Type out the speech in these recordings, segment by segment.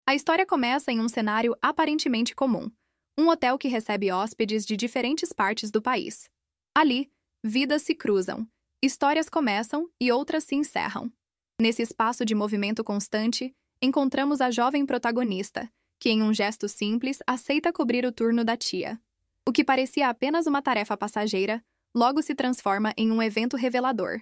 A história começa em um cenário aparentemente comum, um hotel que recebe hóspedes de diferentes partes do país. Ali, vidas se cruzam, histórias começam e outras se encerram. Nesse espaço de movimento constante, encontramos a jovem protagonista, que em um gesto simples aceita cobrir o turno da tia. O que parecia apenas uma tarefa passageira, logo se transforma em um evento revelador.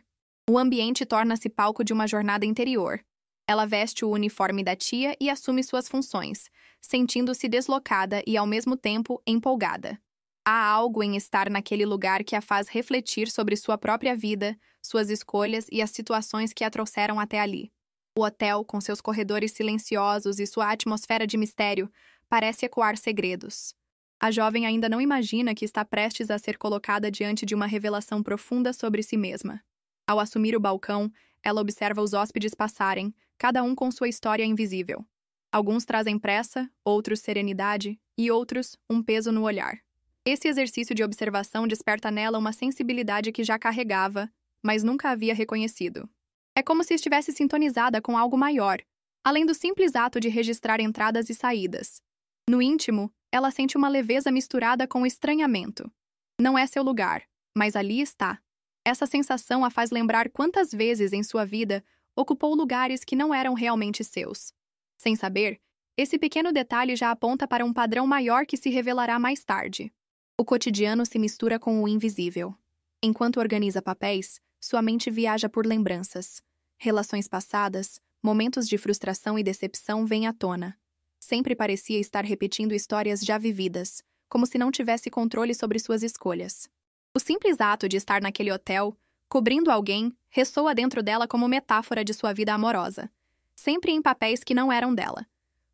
O ambiente torna-se palco de uma jornada interior. Ela veste o uniforme da tia e assume suas funções, sentindo-se deslocada e, ao mesmo tempo, empolgada. Há algo em estar naquele lugar que a faz refletir sobre sua própria vida, suas escolhas e as situações que a trouxeram até ali. O hotel, com seus corredores silenciosos e sua atmosfera de mistério, parece ecoar segredos. A jovem ainda não imagina que está prestes a ser colocada diante de uma revelação profunda sobre si mesma. Ao assumir o balcão, ela observa os hóspedes passarem, cada um com sua história invisível. Alguns trazem pressa, outros serenidade e outros um peso no olhar. Esse exercício de observação desperta nela uma sensibilidade que já carregava, mas nunca havia reconhecido. É como se estivesse sintonizada com algo maior, além do simples ato de registrar entradas e saídas. No íntimo, ela sente uma leveza misturada com estranhamento. Não é seu lugar, mas ali está. Essa sensação a faz lembrar quantas vezes em sua vida ocupou lugares que não eram realmente seus. Sem saber, esse pequeno detalhe já aponta para um padrão maior que se revelará mais tarde. O cotidiano se mistura com o invisível. Enquanto organiza papéis, sua mente viaja por lembranças. Relações passadas, momentos de frustração e decepção vêm à tona. Sempre parecia estar repetindo histórias já vividas, como se não tivesse controle sobre suas escolhas. O simples ato de estar naquele hotel, cobrindo alguém, ressoa dentro dela como metáfora de sua vida amorosa, sempre em papéis que não eram dela.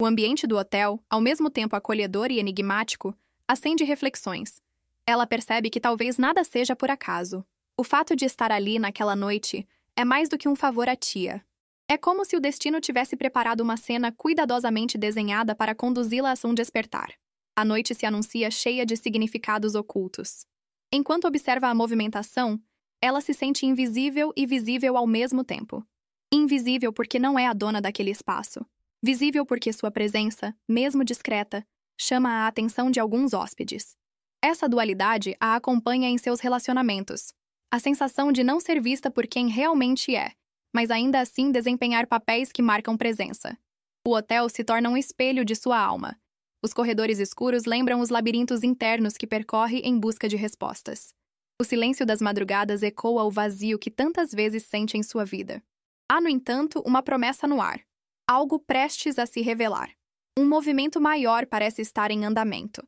O ambiente do hotel, ao mesmo tempo acolhedor e enigmático, acende reflexões. Ela percebe que talvez nada seja por acaso. O fato de estar ali naquela noite é mais do que um favor à tia. É como se o destino tivesse preparado uma cena cuidadosamente desenhada para conduzi-la a um despertar. A noite se anuncia cheia de significados ocultos. Enquanto observa a movimentação, ela se sente invisível e visível ao mesmo tempo. Invisível porque não é a dona daquele espaço. Visível porque sua presença, mesmo discreta, chama a atenção de alguns hóspedes. Essa dualidade a acompanha em seus relacionamentos. A sensação de não ser vista por quem realmente é, mas ainda assim desempenhar papéis que marcam presença. O hotel se torna um espelho de sua alma. Os corredores escuros lembram os labirintos internos que percorre em busca de respostas. O silêncio das madrugadas ecoa o vazio que tantas vezes sente em sua vida. Há, no entanto, uma promessa no ar. Algo prestes a se revelar. Um movimento maior parece estar em andamento.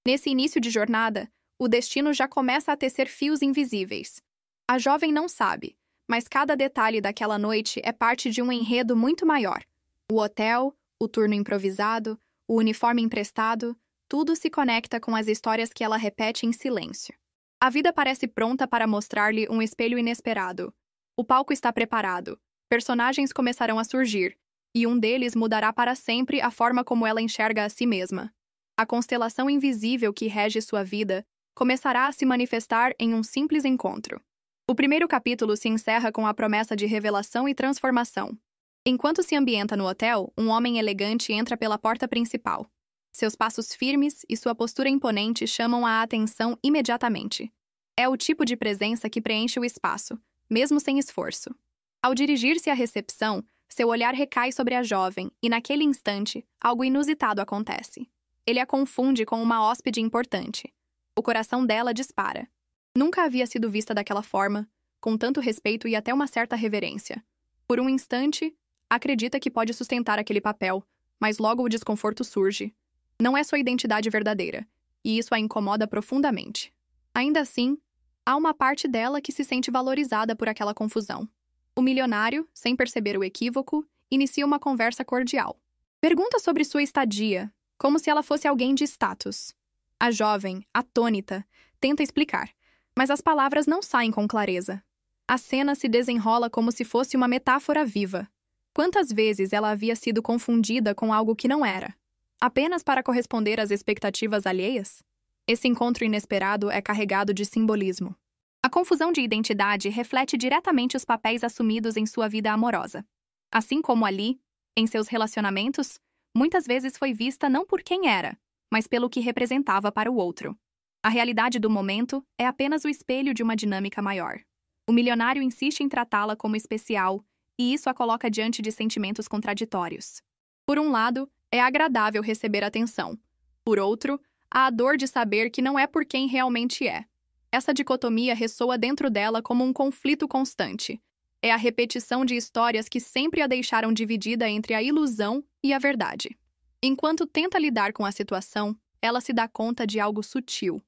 Nesse início de jornada, o destino já começa a tecer fios invisíveis. A jovem não sabe, mas cada detalhe daquela noite é parte de um enredo muito maior. O hotel, o turno improvisado, o uniforme emprestado, tudo se conecta com as histórias que ela repete em silêncio. A vida parece pronta para mostrar-lhe um espelho inesperado. O palco está preparado, personagens começarão a surgir, e um deles mudará para sempre a forma como ela enxerga a si mesma. A constelação invisível que rege sua vida começará a se manifestar em um simples encontro. O primeiro capítulo se encerra com a promessa de revelação e transformação. Enquanto se ambienta no hotel, um homem elegante entra pela porta principal. Seus passos firmes e sua postura imponente chamam a atenção imediatamente. É o tipo de presença que preenche o espaço, mesmo sem esforço. Ao dirigir-se à recepção, seu olhar recai sobre a jovem e, naquele instante, algo inusitado acontece. Ele a confunde com uma hóspede importante. O coração dela dispara. Nunca havia sido vista daquela forma, com tanto respeito e até uma certa reverência. Por um instante, acredita que pode sustentar aquele papel, mas logo o desconforto surge. Não é sua identidade verdadeira, e isso a incomoda profundamente. Ainda assim, há uma parte dela que se sente valorizada por aquela confusão. O milionário, sem perceber o equívoco, inicia uma conversa cordial. Pergunta sobre sua estadia, como se ela fosse alguém de status. A jovem, atônita, tenta explicar, mas as palavras não saem com clareza. A cena se desenrola como se fosse uma metáfora viva. Quantas vezes ela havia sido confundida com algo que não era? Apenas para corresponder às expectativas alheias? Esse encontro inesperado é carregado de simbolismo. A confusão de identidade reflete diretamente os papéis assumidos em sua vida amorosa. Assim como ali, em seus relacionamentos, muitas vezes foi vista não por quem era, mas pelo que representava para o outro. A realidade do momento é apenas o espelho de uma dinâmica maior. O milionário insiste em tratá-la como especial, e isso a coloca diante de sentimentos contraditórios. Por um lado, é agradável receber atenção. Por outro, há a dor de saber que não é por quem realmente é. Essa dicotomia ressoa dentro dela como um conflito constante. É a repetição de histórias que sempre a deixaram dividida entre a ilusão e a verdade. Enquanto tenta lidar com a situação, ela se dá conta de algo sutil.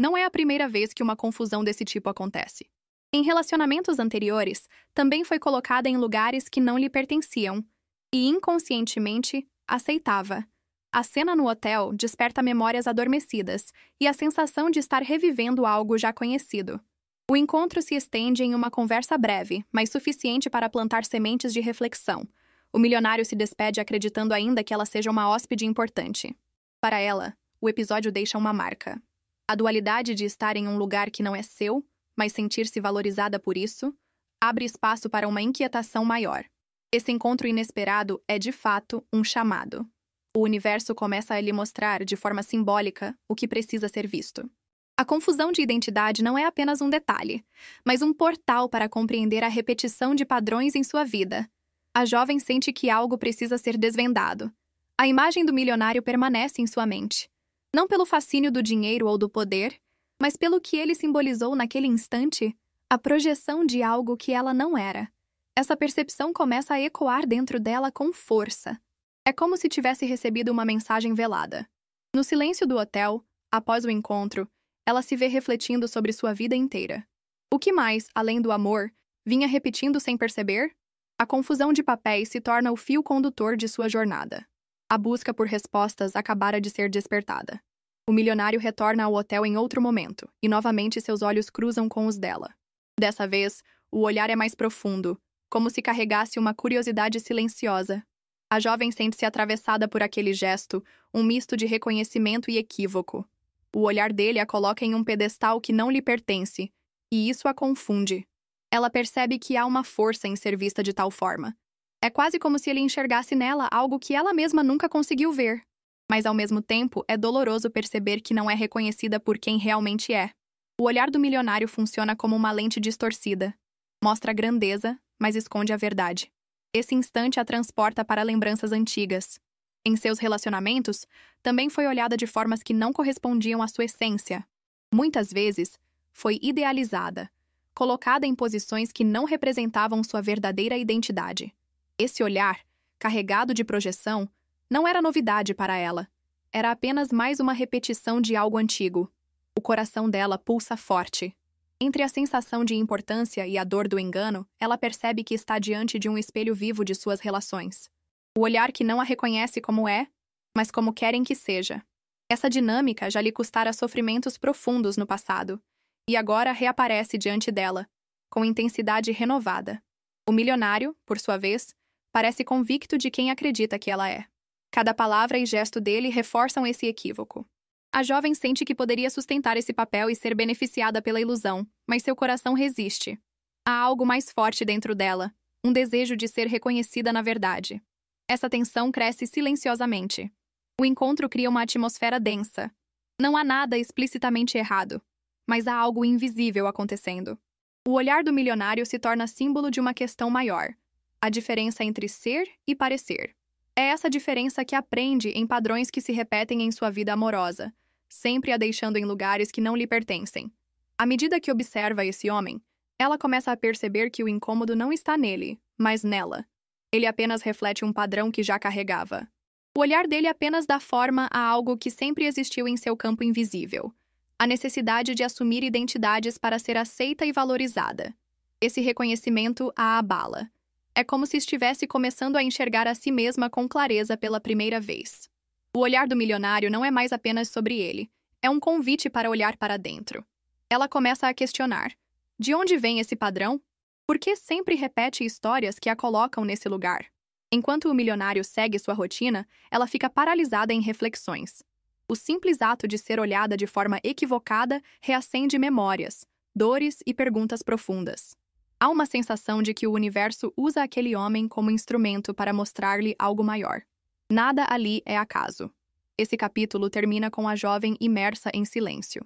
Não é a primeira vez que uma confusão desse tipo acontece. Em relacionamentos anteriores, também foi colocada em lugares que não lhe pertenciam e, inconscientemente, aceitava. A cena no hotel desperta memórias adormecidas e a sensação de estar revivendo algo já conhecido. O encontro se estende em uma conversa breve, mas suficiente para plantar sementes de reflexão. O milionário se despede acreditando ainda que ela seja uma hóspede importante. Para ela, o episódio deixa uma marca. A dualidade de estar em um lugar que não é seu, mas sentir-se valorizada por isso, abre espaço para uma inquietação maior. Esse encontro inesperado é, de fato, um chamado. O universo começa a lhe mostrar, de forma simbólica, o que precisa ser visto. A confusão de identidade não é apenas um detalhe, mas um portal para compreender a repetição de padrões em sua vida. A jovem sente que algo precisa ser desvendado. A imagem do milionário permanece em sua mente. Não pelo fascínio do dinheiro ou do poder, mas pelo que ele simbolizou naquele instante, a projeção de algo que ela não era. Essa percepção começa a ecoar dentro dela com força. É como se tivesse recebido uma mensagem velada. No silêncio do hotel, após o encontro, ela se vê refletindo sobre sua vida inteira. O que mais, além do amor, vinha repetindo sem perceber? A confusão de papéis se torna o fio condutor de sua jornada. A busca por respostas acabara de ser despertada. O milionário retorna ao hotel em outro momento, e novamente seus olhos cruzam com os dela. Dessa vez, o olhar é mais profundo, como se carregasse uma curiosidade silenciosa. A jovem sente-se atravessada por aquele gesto, um misto de reconhecimento e equívoco. O olhar dele a coloca em um pedestal que não lhe pertence, e isso a confunde. Ela percebe que há uma força em ser vista de tal forma. É quase como se ele enxergasse nela algo que ela mesma nunca conseguiu ver. Mas, ao mesmo tempo, é doloroso perceber que não é reconhecida por quem realmente é. O olhar do milionário funciona como uma lente distorcida. Mostra a grandeza, mas esconde a verdade. Esse instante a transporta para lembranças antigas. Em seus relacionamentos, também foi olhada de formas que não correspondiam à sua essência. Muitas vezes, foi idealizada, colocada em posições que não representavam sua verdadeira identidade. Esse olhar, carregado de projeção, não era novidade para ela. Era apenas mais uma repetição de algo antigo. O coração dela pulsa forte. Entre a sensação de importância e a dor do engano, ela percebe que está diante de um espelho vivo de suas relações. O olhar que não a reconhece como é, mas como querem que seja. Essa dinâmica já lhe custara sofrimentos profundos no passado, e agora reaparece diante dela, com intensidade renovada. O milionário, por sua vez, parece convicto de quem acredita que ela é. Cada palavra e gesto dele reforçam esse equívoco. A jovem sente que poderia sustentar esse papel e ser beneficiada pela ilusão, mas seu coração resiste. Há algo mais forte dentro dela, um desejo de ser reconhecida na verdade. Essa tensão cresce silenciosamente. O encontro cria uma atmosfera densa. Não há nada explicitamente errado, mas há algo invisível acontecendo. O olhar do milionário se torna símbolo de uma questão maior: a diferença entre ser e parecer. É essa diferença que aprende em padrões que se repetem em sua vida amorosa, sempre a deixando em lugares que não lhe pertencem. À medida que observa esse homem, ela começa a perceber que o incômodo não está nele, mas nela. Ele apenas reflete um padrão que já carregava. O olhar dele apenas dá forma a algo que sempre existiu em seu campo invisível: a necessidade de assumir identidades para ser aceita e valorizada. Esse reconhecimento a abala. É como se estivesse começando a enxergar a si mesma com clareza pela primeira vez. O olhar do milionário não é mais apenas sobre ele, é um convite para olhar para dentro. Ela começa a questionar: de onde vem esse padrão? Por que sempre repete histórias que a colocam nesse lugar? Enquanto o milionário segue sua rotina, ela fica paralisada em reflexões. O simples ato de ser olhada de forma equivocada reacende memórias, dores e perguntas profundas. Há uma sensação de que o universo usa aquele homem como instrumento para mostrar-lhe algo maior. Nada ali é acaso. Esse capítulo termina com a jovem imersa em silêncio.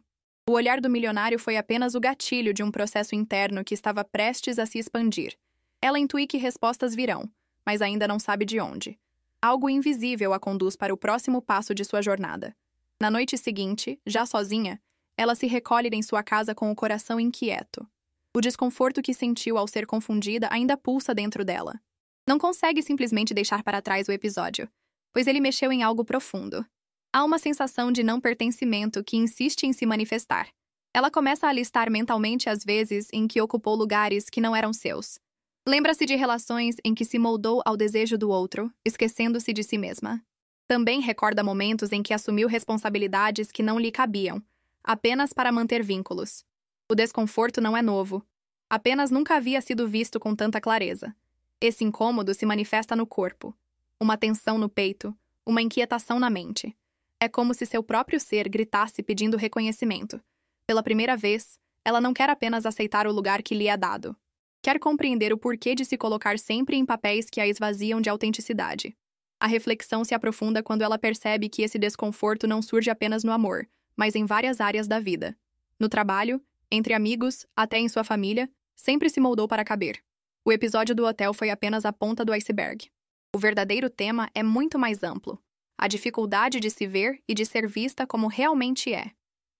O olhar do milionário foi apenas o gatilho de um processo interno que estava prestes a se expandir. Ela intui que respostas virão, mas ainda não sabe de onde. Algo invisível a conduz para o próximo passo de sua jornada. Na noite seguinte, já sozinha, ela se recolhe em sua casa com o coração inquieto. O desconforto que sentiu ao ser confundida ainda pulsa dentro dela. Não consegue simplesmente deixar para trás o episódio, pois ele mexeu em algo profundo. Há uma sensação de não pertencimento que insiste em se manifestar. Ela começa a listar mentalmente as vezes em que ocupou lugares que não eram seus. Lembra-se de relações em que se moldou ao desejo do outro, esquecendo-se de si mesma. Também recorda momentos em que assumiu responsabilidades que não lhe cabiam, apenas para manter vínculos. O desconforto não é novo. Apenas nunca havia sido visto com tanta clareza. Esse incômodo se manifesta no corpo. Uma tensão no peito, uma inquietação na mente. É como se seu próprio ser gritasse pedindo reconhecimento. Pela primeira vez, ela não quer apenas aceitar o lugar que lhe é dado. Quer compreender o porquê de se colocar sempre em papéis que a esvaziam de autenticidade. A reflexão se aprofunda quando ela percebe que esse desconforto não surge apenas no amor, mas em várias áreas da vida. No trabalho, entre amigos, até em sua família, sempre se moldou para caber. O episódio do hotel foi apenas a ponta do iceberg. O verdadeiro tema é muito mais amplo. A dificuldade de se ver e de ser vista como realmente é.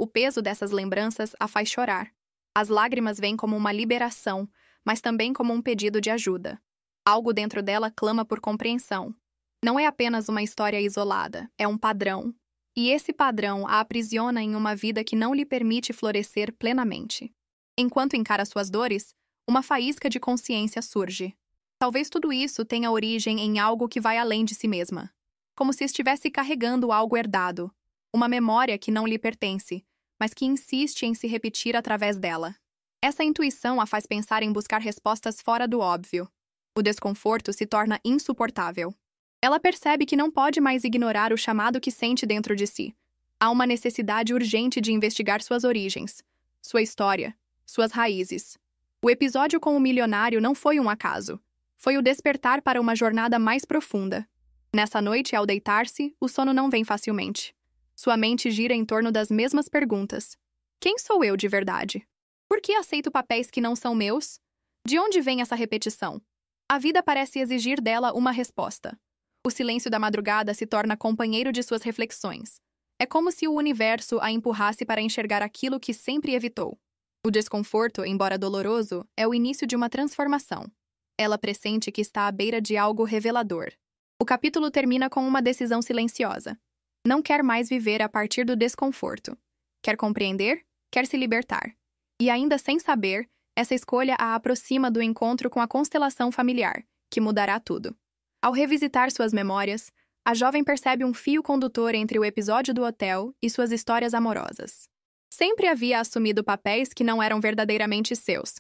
O peso dessas lembranças a faz chorar. As lágrimas vêm como uma liberação, mas também como um pedido de ajuda. Algo dentro dela clama por compreensão. Não é apenas uma história isolada, é um padrão. E esse padrão a aprisiona em uma vida que não lhe permite florescer plenamente. Enquanto encara suas dores, uma faísca de consciência surge. Talvez tudo isso tenha origem em algo que vai além de si mesma. Como se estivesse carregando algo herdado, uma memória que não lhe pertence, mas que insiste em se repetir através dela. Essa intuição a faz pensar em buscar respostas fora do óbvio. O desconforto se torna insuportável. Ela percebe que não pode mais ignorar o chamado que sente dentro de si. Há uma necessidade urgente de investigar suas origens, sua história, suas raízes. O episódio com o milionário não foi um acaso. Foi o despertar para uma jornada mais profunda. Nessa noite, ao deitar-se, o sono não vem facilmente. Sua mente gira em torno das mesmas perguntas. Quem sou eu de verdade? Por que aceito papéis que não são meus? De onde vem essa repetição? A vida parece exigir dela uma resposta. O silêncio da madrugada se torna companheiro de suas reflexões. É como se o universo a empurrasse para enxergar aquilo que sempre evitou. O desconforto, embora doloroso, é o início de uma transformação. Ela pressente que está à beira de algo revelador. O capítulo termina com uma decisão silenciosa. Não quer mais viver a partir do desconforto. Quer compreender, quer se libertar. E ainda sem saber, essa escolha a aproxima do encontro com a constelação familiar, que mudará tudo. Ao revisitar suas memórias, a jovem percebe um fio condutor entre o episódio do hotel e suas histórias amorosas. Sempre havia assumido papéis que não eram verdadeiramente seus,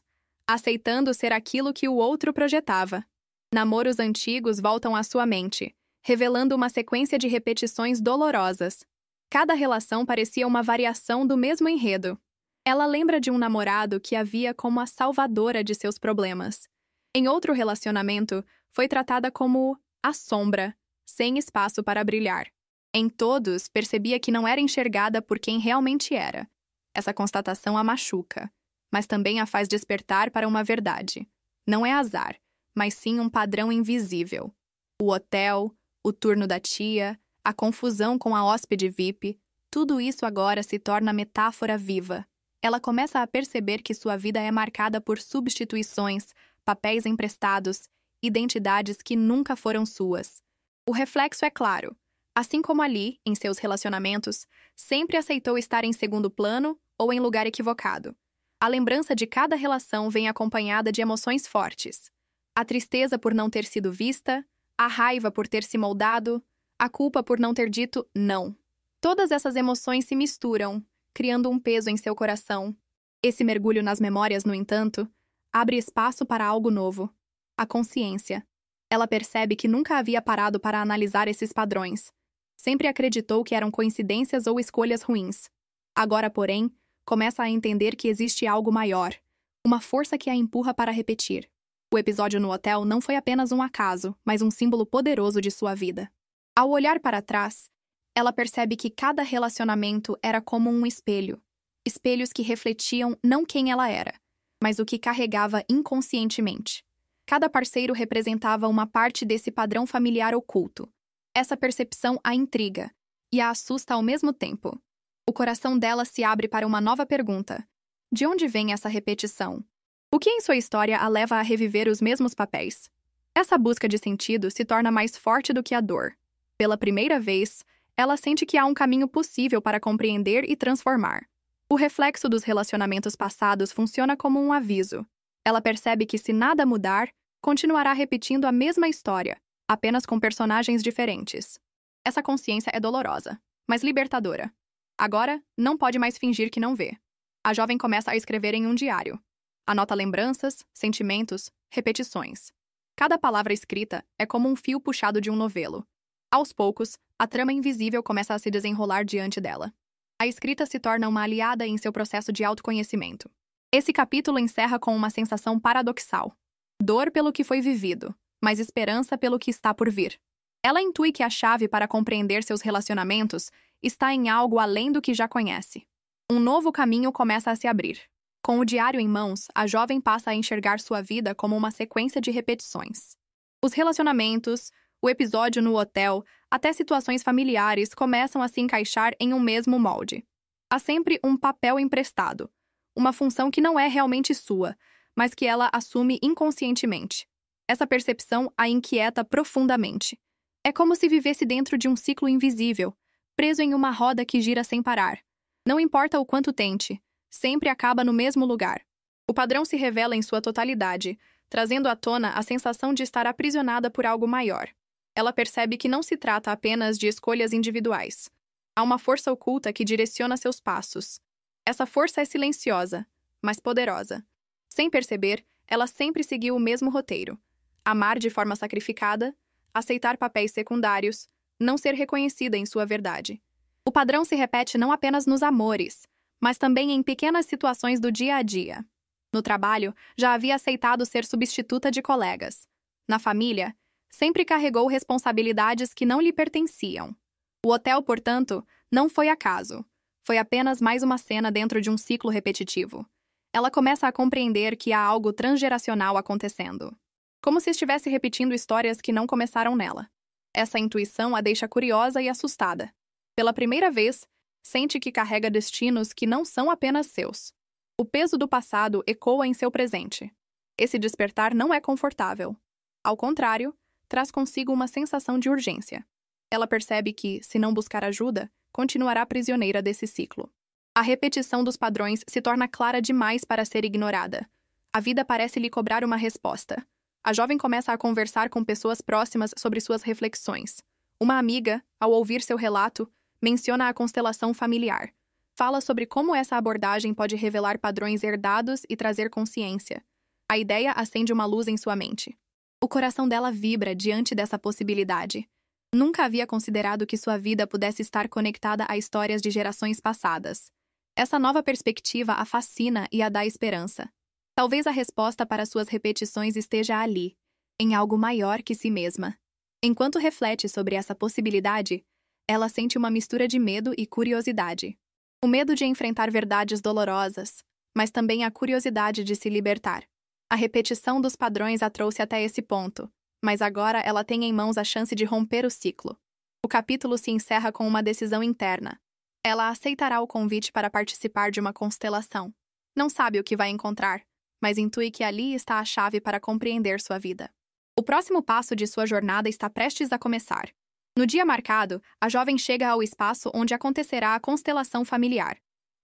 aceitando ser aquilo que o outro projetava. Namoros antigos voltam à sua mente, revelando uma sequência de repetições dolorosas. Cada relação parecia uma variação do mesmo enredo. Ela lembra de um namorado que a via como a salvadora de seus problemas. Em outro relacionamento, foi tratada como a sombra, sem espaço para brilhar. Em todos, percebia que não era enxergada por quem realmente era. Essa constatação a machuca, mas também a faz despertar para uma verdade. Não é azar, mas sim um padrão invisível. O hotel, o turno da tia, a confusão com a hóspede VIP, tudo isso agora se torna metáfora viva. Ela começa a perceber que sua vida é marcada por substituições, papéis emprestados, identidades que nunca foram suas. O reflexo é claro. Assim como ali, em seus relacionamentos, sempre aceitou estar em segundo plano ou em lugar equivocado. A lembrança de cada relação vem acompanhada de emoções fortes. A tristeza por não ter sido vista, a raiva por ter se moldado, a culpa por não ter dito não. Todas essas emoções se misturam, criando um peso em seu coração. Esse mergulho nas memórias, no entanto, abre espaço para algo novo. A consciência. Ela percebe que nunca havia parado para analisar esses padrões. Sempre acreditou que eram coincidências ou escolhas ruins. Agora, porém, começa a entender que existe algo maior, uma força que a empurra para repetir. O episódio no hotel não foi apenas um acaso, mas um símbolo poderoso de sua vida. Ao olhar para trás, ela percebe que cada relacionamento era como um espelho. Espelhos que refletiam não quem ela era, mas o que carregava inconscientemente. Cada parceiro representava uma parte desse padrão familiar oculto. Essa percepção a intriga e a assusta ao mesmo tempo. O coração dela se abre para uma nova pergunta. De onde vem essa repetição? O que em sua história a leva a reviver os mesmos papéis? Essa busca de sentido se torna mais forte do que a dor. Pela primeira vez, ela sente que há um caminho possível para compreender e transformar. O reflexo dos relacionamentos passados funciona como um aviso. Ela percebe que se nada mudar, continuará repetindo a mesma história, apenas com personagens diferentes. Essa consciência é dolorosa, mas libertadora. Agora, não pode mais fingir que não vê. A jovem começa a escrever em um diário. Anota lembranças, sentimentos, repetições. Cada palavra escrita é como um fio puxado de um novelo. Aos poucos, a trama invisível começa a se desenrolar diante dela. A escrita se torna uma aliada em seu processo de autoconhecimento. Esse capítulo encerra com uma sensação paradoxal. Dor pelo que foi vivido, mas esperança pelo que está por vir. Ela intui que a chave para compreender seus relacionamentos está em algo além do que já conhece. Um novo caminho começa a se abrir. Com o diário em mãos, a jovem passa a enxergar sua vida como uma sequência de repetições. Os relacionamentos, o episódio no hotel, até situações familiares começam a se encaixar em um mesmo molde. Há sempre um papel emprestado, uma função que não é realmente sua, mas que ela assume inconscientemente. Essa percepção a inquieta profundamente. É como se vivesse dentro de um ciclo invisível, preso em uma roda que gira sem parar. Não importa o quanto tente, sempre acaba no mesmo lugar. O padrão se revela em sua totalidade, trazendo à tona a sensação de estar aprisionada por algo maior. Ela percebe que não se trata apenas de escolhas individuais. Há uma força oculta que direciona seus passos. Essa força é silenciosa, mas poderosa. Sem perceber, ela sempre seguiu o mesmo roteiro. Amar de forma sacrificada, aceitar papéis secundários, não ser reconhecida em sua verdade. O padrão se repete não apenas nos amores, mas também em pequenas situações do dia a dia. No trabalho, já havia aceitado ser substituta de colegas. Na família, sempre carregou responsabilidades que não lhe pertenciam. O hotel, portanto, não foi acaso. Foi apenas mais uma cena dentro de um ciclo repetitivo. Ela começa a compreender que há algo transgeracional acontecendo. Como se estivesse repetindo histórias que não começaram nela. Essa intuição a deixa curiosa e assustada. Pela primeira vez, sente que carrega destinos que não são apenas seus. O peso do passado ecoa em seu presente. Esse despertar não é confortável. Ao contrário, traz consigo uma sensação de urgência. Ela percebe que, se não buscar ajuda, continuará prisioneira desse ciclo. A repetição dos padrões se torna clara demais para ser ignorada. A vida parece lhe cobrar uma resposta. A jovem começa a conversar com pessoas próximas sobre suas reflexões. Uma amiga, ao ouvir seu relato, menciona a constelação familiar. Fala sobre como essa abordagem pode revelar padrões herdados e trazer consciência. A ideia acende uma luz em sua mente. O coração dela vibra diante dessa possibilidade. Nunca havia considerado que sua vida pudesse estar conectada a histórias de gerações passadas. Essa nova perspectiva a fascina e a dá esperança. Talvez a resposta para suas repetições esteja ali, em algo maior que si mesma. Enquanto reflete sobre essa possibilidade, ela sente uma mistura de medo e curiosidade. O medo de enfrentar verdades dolorosas, mas também a curiosidade de se libertar. A repetição dos padrões a trouxe até esse ponto, mas agora ela tem em mãos a chance de romper o ciclo. O capítulo se encerra com uma decisão interna. Ela aceitará o convite para participar de uma constelação. Não sabe o que vai encontrar, mas intui que ali está a chave para compreender sua vida. O próximo passo de sua jornada está prestes a começar. No dia marcado, a jovem chega ao espaço onde acontecerá a constelação familiar.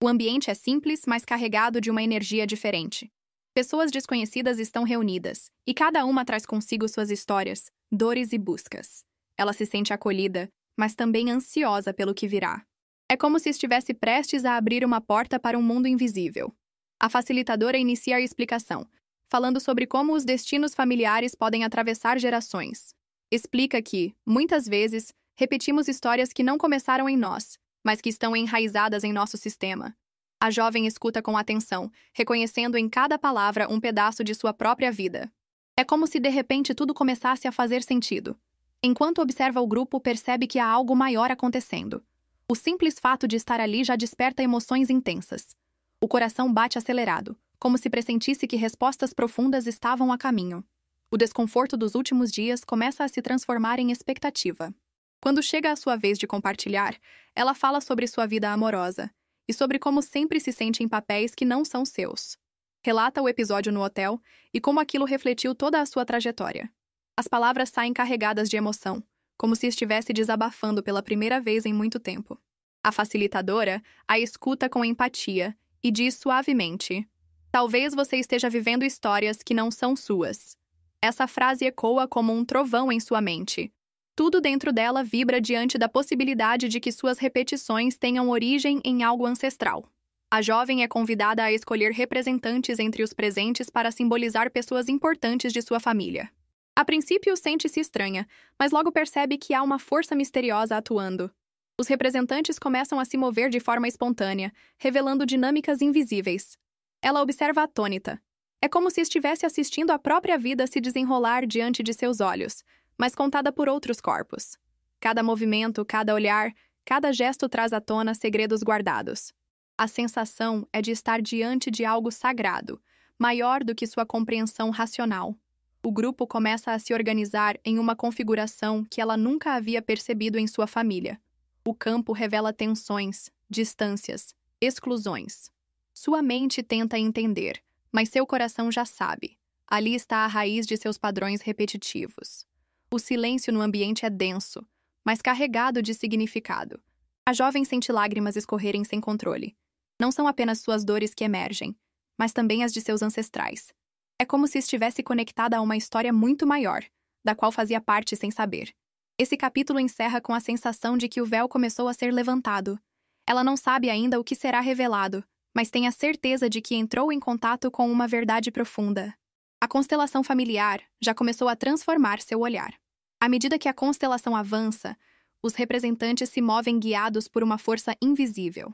O ambiente é simples, mas carregado de uma energia diferente. Pessoas desconhecidas estão reunidas, e cada uma traz consigo suas histórias, dores e buscas. Ela se sente acolhida, mas também ansiosa pelo que virá. É como se estivesse prestes a abrir uma porta para um mundo invisível. A facilitadora inicia a explicação, falando sobre como os destinos familiares podem atravessar gerações. Explica que, muitas vezes, repetimos histórias que não começaram em nós, mas que estão enraizadas em nosso sistema. A jovem escuta com atenção, reconhecendo em cada palavra um pedaço de sua própria vida. É como se de repente tudo começasse a fazer sentido. Enquanto observa o grupo, percebe que há algo maior acontecendo. O simples fato de estar ali já desperta emoções intensas. O coração bate acelerado, como se pressentisse que respostas profundas estavam a caminho. O desconforto dos últimos dias começa a se transformar em expectativa. Quando chega a sua vez de compartilhar, ela fala sobre sua vida amorosa e sobre como sempre se sente em papéis que não são seus. Relata o episódio no hotel e como aquilo refletiu toda a sua trajetória. As palavras saem carregadas de emoção, como se estivesse desabafando pela primeira vez em muito tempo. A facilitadora a escuta com empatia e diz suavemente: "Talvez você esteja vivendo histórias que não são suas." Essa frase ecoa como um trovão em sua mente. Tudo dentro dela vibra diante da possibilidade de que suas repetições tenham origem em algo ancestral. A jovem é convidada a escolher representantes entre os presentes para simbolizar pessoas importantes de sua família. A princípio, sente-se estranha, mas logo percebe que há uma força misteriosa atuando. Os representantes começam a se mover de forma espontânea, revelando dinâmicas invisíveis. Ela observa atônita. É como se estivesse assistindo a própria vida se desenrolar diante de seus olhos, mas contada por outros corpos. Cada movimento, cada olhar, cada gesto traz à tona segredos guardados. A sensação é de estar diante de algo sagrado, maior do que sua compreensão racional. O grupo começa a se organizar em uma configuração que ela nunca havia percebido em sua família. O campo revela tensões, distâncias, exclusões. Sua mente tenta entender, mas seu coração já sabe. Ali está a raiz de seus padrões repetitivos. O silêncio no ambiente é denso, mas carregado de significado. A jovem sente lágrimas escorrerem sem controle. Não são apenas suas dores que emergem, mas também as de seus ancestrais. É como se estivesse conectada a uma história muito maior, da qual fazia parte sem saber. Esse capítulo encerra com a sensação de que o véu começou a ser levantado. Ela não sabe ainda o que será revelado, mas tem a certeza de que entrou em contato com uma verdade profunda. A constelação familiar já começou a transformar seu olhar. À medida que a constelação avança, os representantes se movem guiados por uma força invisível.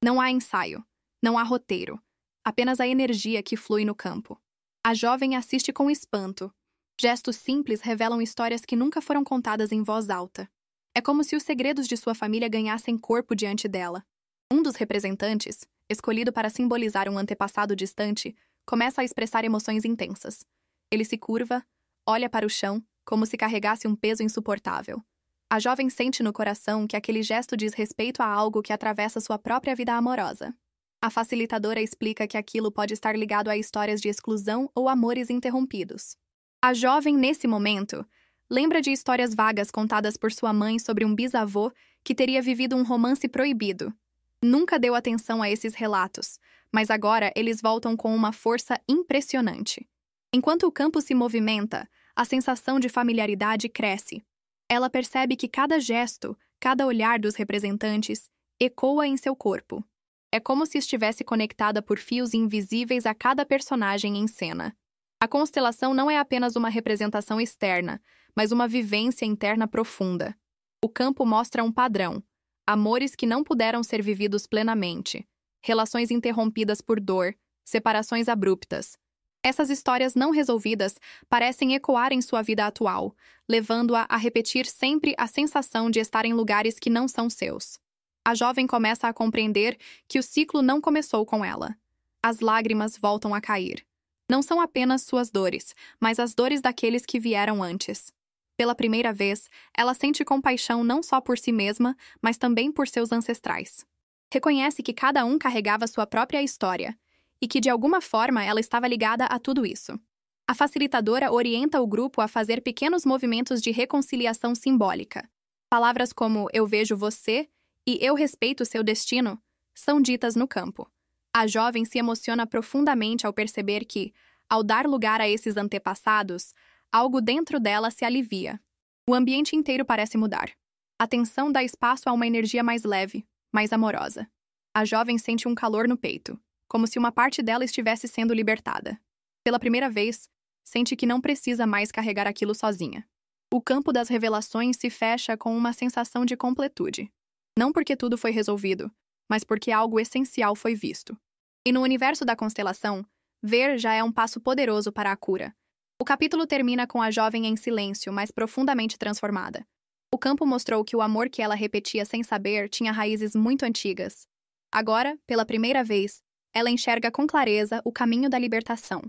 Não há ensaio, não há roteiro, apenas a energia que flui no campo. A jovem assiste com espanto. Gestos simples revelam histórias que nunca foram contadas em voz alta. É como se os segredos de sua família ganhassem corpo diante dela. Um dos representantes, escolhido para simbolizar um antepassado distante, começa a expressar emoções intensas. Ele se curva, olha para o chão, como se carregasse um peso insuportável. A jovem sente no coração que aquele gesto diz respeito a algo que atravessa sua própria vida amorosa. A facilitadora explica que aquilo pode estar ligado a histórias de exclusão ou amores interrompidos. A jovem, nesse momento, lembra de histórias vagas contadas por sua mãe sobre um bisavô que teria vivido um romance proibido. Nunca deu atenção a esses relatos, mas agora eles voltam com uma força impressionante. Enquanto o campo se movimenta, a sensação de familiaridade cresce. Ela percebe que cada gesto, cada olhar dos representantes, ecoa em seu corpo. É como se estivesse conectada por fios invisíveis a cada personagem em cena. A constelação não é apenas uma representação externa, mas uma vivência interna profunda. O campo mostra um padrão: amores que não puderam ser vividos plenamente, relações interrompidas por dor, separações abruptas. Essas histórias não resolvidas parecem ecoar em sua vida atual, levando-a a repetir sempre a sensação de estar em lugares que não são seus. A jovem começa a compreender que o ciclo não começou com ela. As lágrimas voltam a cair. Não são apenas suas dores, mas as dores daqueles que vieram antes. Pela primeira vez, ela sente compaixão não só por si mesma, mas também por seus ancestrais. Reconhece que cada um carregava sua própria história, e que de alguma forma ela estava ligada a tudo isso. A facilitadora orienta o grupo a fazer pequenos movimentos de reconciliação simbólica. Palavras como "eu vejo você" e "eu respeito seu destino" são ditas no campo. A jovem se emociona profundamente ao perceber que, ao dar lugar a esses antepassados, algo dentro dela se alivia. O ambiente inteiro parece mudar. A tensão dá espaço a uma energia mais leve, mais amorosa. A jovem sente um calor no peito, como se uma parte dela estivesse sendo libertada. Pela primeira vez, sente que não precisa mais carregar aquilo sozinha. O campo das revelações se fecha com uma sensação de completude. Não porque tudo foi resolvido, mas porque algo essencial foi visto. E no universo da constelação, ver já é um passo poderoso para a cura, O capítulo termina com a jovem em silêncio, mas profundamente transformada. O campo mostrou que o amor que ela repetia sem saber tinha raízes muito antigas. Agora, pela primeira vez, ela enxerga com clareza o caminho da libertação.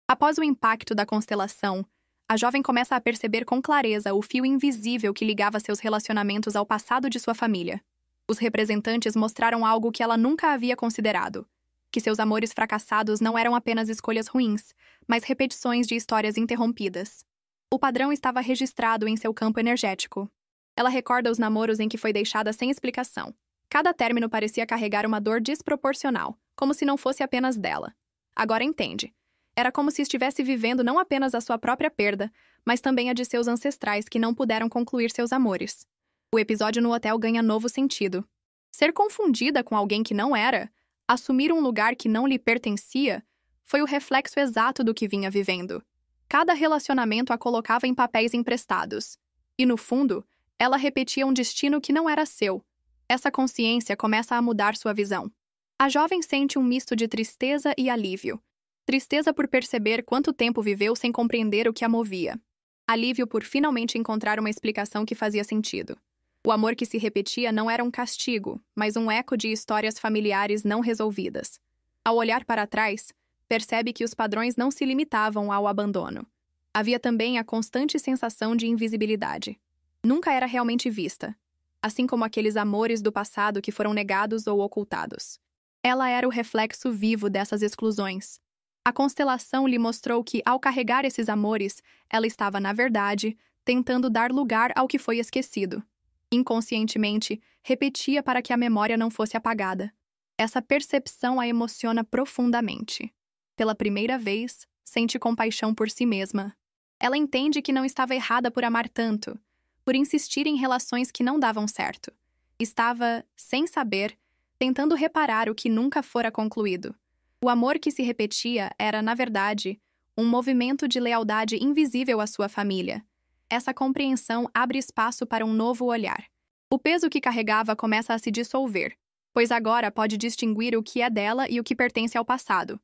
Após o impacto da constelação, a jovem começa a perceber com clareza o fio invisível que ligava seus relacionamentos ao passado de sua família. Os representantes mostraram algo que ela nunca havia considerado: que seus amores fracassados não eram apenas escolhas ruins, mas repetições de histórias interrompidas. O padrão estava registrado em seu campo energético. Ela recorda os namoros em que foi deixada sem explicação. Cada término parecia carregar uma dor desproporcional, como se não fosse apenas dela. Agora entende. Era como se estivesse vivendo não apenas a sua própria perda, mas também a de seus ancestrais que não puderam concluir seus amores. O episódio no hotel ganha novo sentido. Ser confundida com alguém que não era, assumir um lugar que não lhe pertencia, foi o reflexo exato do que vinha vivendo. Cada relacionamento a colocava em papéis emprestados. E, no fundo, ela repetia um destino que não era seu. Essa consciência começa a mudar sua visão. A jovem sente um misto de tristeza e alívio. Tristeza por perceber quanto tempo viveu sem compreender o que a movia. Alívio por finalmente encontrar uma explicação que fazia sentido. O amor que se repetia não era um castigo, mas um eco de histórias familiares não resolvidas. Ao olhar para trás, percebe que os padrões não se limitavam ao abandono. Havia também a constante sensação de invisibilidade. Nunca era realmente vista, assim como aqueles amores do passado que foram negados ou ocultados. Ela era o reflexo vivo dessas exclusões. A constelação lhe mostrou que, ao carregar esses amores, ela estava, na verdade, tentando dar lugar ao que foi esquecido. Inconscientemente, repetia para que a memória não fosse apagada. Essa percepção a emociona profundamente. Pela primeira vez, sente compaixão por si mesma. Ela entende que não estava errada por amar tanto, por insistir em relações que não davam certo. Estava, sem saber, tentando reparar o que nunca fora concluído. O amor que se repetia era, na verdade, um movimento de lealdade invisível à sua família. Essa compreensão abre espaço para um novo olhar. O peso que carregava começa a se dissolver, pois agora pode distinguir o que é dela e o que pertence ao passado.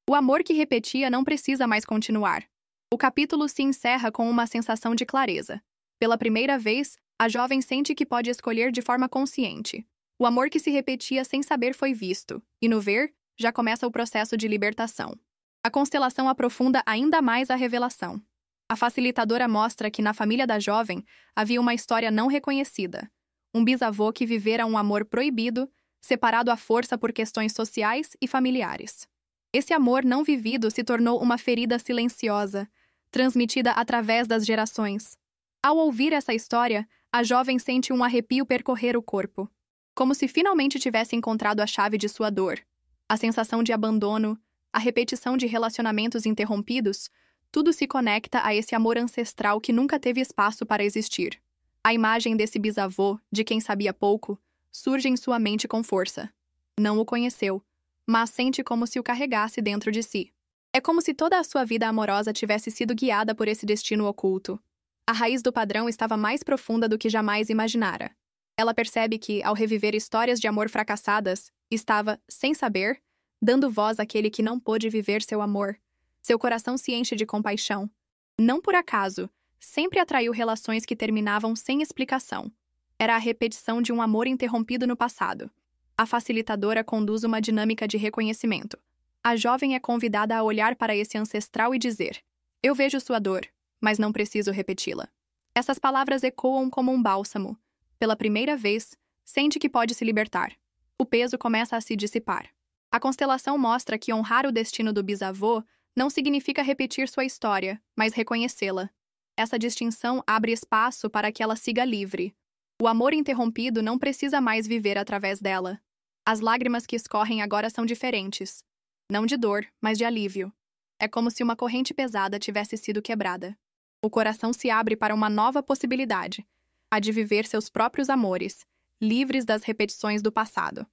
O amor que repetia não precisa mais continuar. O capítulo se encerra com uma sensação de clareza. Pela primeira vez, a jovem sente que pode escolher de forma consciente. O amor que se repetia sem saber foi visto, e no ver, já começa o processo de libertação. A constelação aprofunda ainda mais a revelação. A facilitadora mostra que na família da jovem havia uma história não reconhecida. Um bisavô que vivera um amor proibido, separado à força por questões sociais e familiares. Esse amor não vivido se tornou uma ferida silenciosa, transmitida através das gerações. Ao ouvir essa história, a jovem sente um arrepio percorrer o corpo, como se finalmente tivesse encontrado a chave de sua dor. A sensação de abandono, a repetição de relacionamentos interrompidos, tudo se conecta a esse amor ancestral que nunca teve espaço para existir. A imagem desse bisavô, de quem sabia pouco, surge em sua mente com força. Não o conheceu, mas sente como se o carregasse dentro de si. É como se toda a sua vida amorosa tivesse sido guiada por esse destino oculto. A raiz do padrão estava mais profunda do que jamais imaginara. Ela percebe que, ao reviver histórias de amor fracassadas, estava, sem saber, dando voz àquele que não pôde viver seu amor. Seu coração se enche de compaixão. Não por acaso, sempre atraiu relações que terminavam sem explicação. Era a repetição de um amor interrompido no passado. A facilitadora conduz uma dinâmica de reconhecimento. A jovem é convidada a olhar para esse ancestral e dizer: "Eu vejo sua dor, mas não preciso repeti-la." Essas palavras ecoam como um bálsamo. Pela primeira vez, sente que pode se libertar. O peso começa a se dissipar. A constelação mostra que honrar o destino do bisavô não significa repetir sua história, mas reconhecê-la. Essa distinção abre espaço para que ela siga livre. O amor interrompido não precisa mais viver através dela. As lágrimas que escorrem agora são diferentes. Não de dor, mas de alívio. É como se uma corrente pesada tivesse sido quebrada. O coração se abre para uma nova possibilidade, a de viver seus próprios amores, livres das repetições do passado.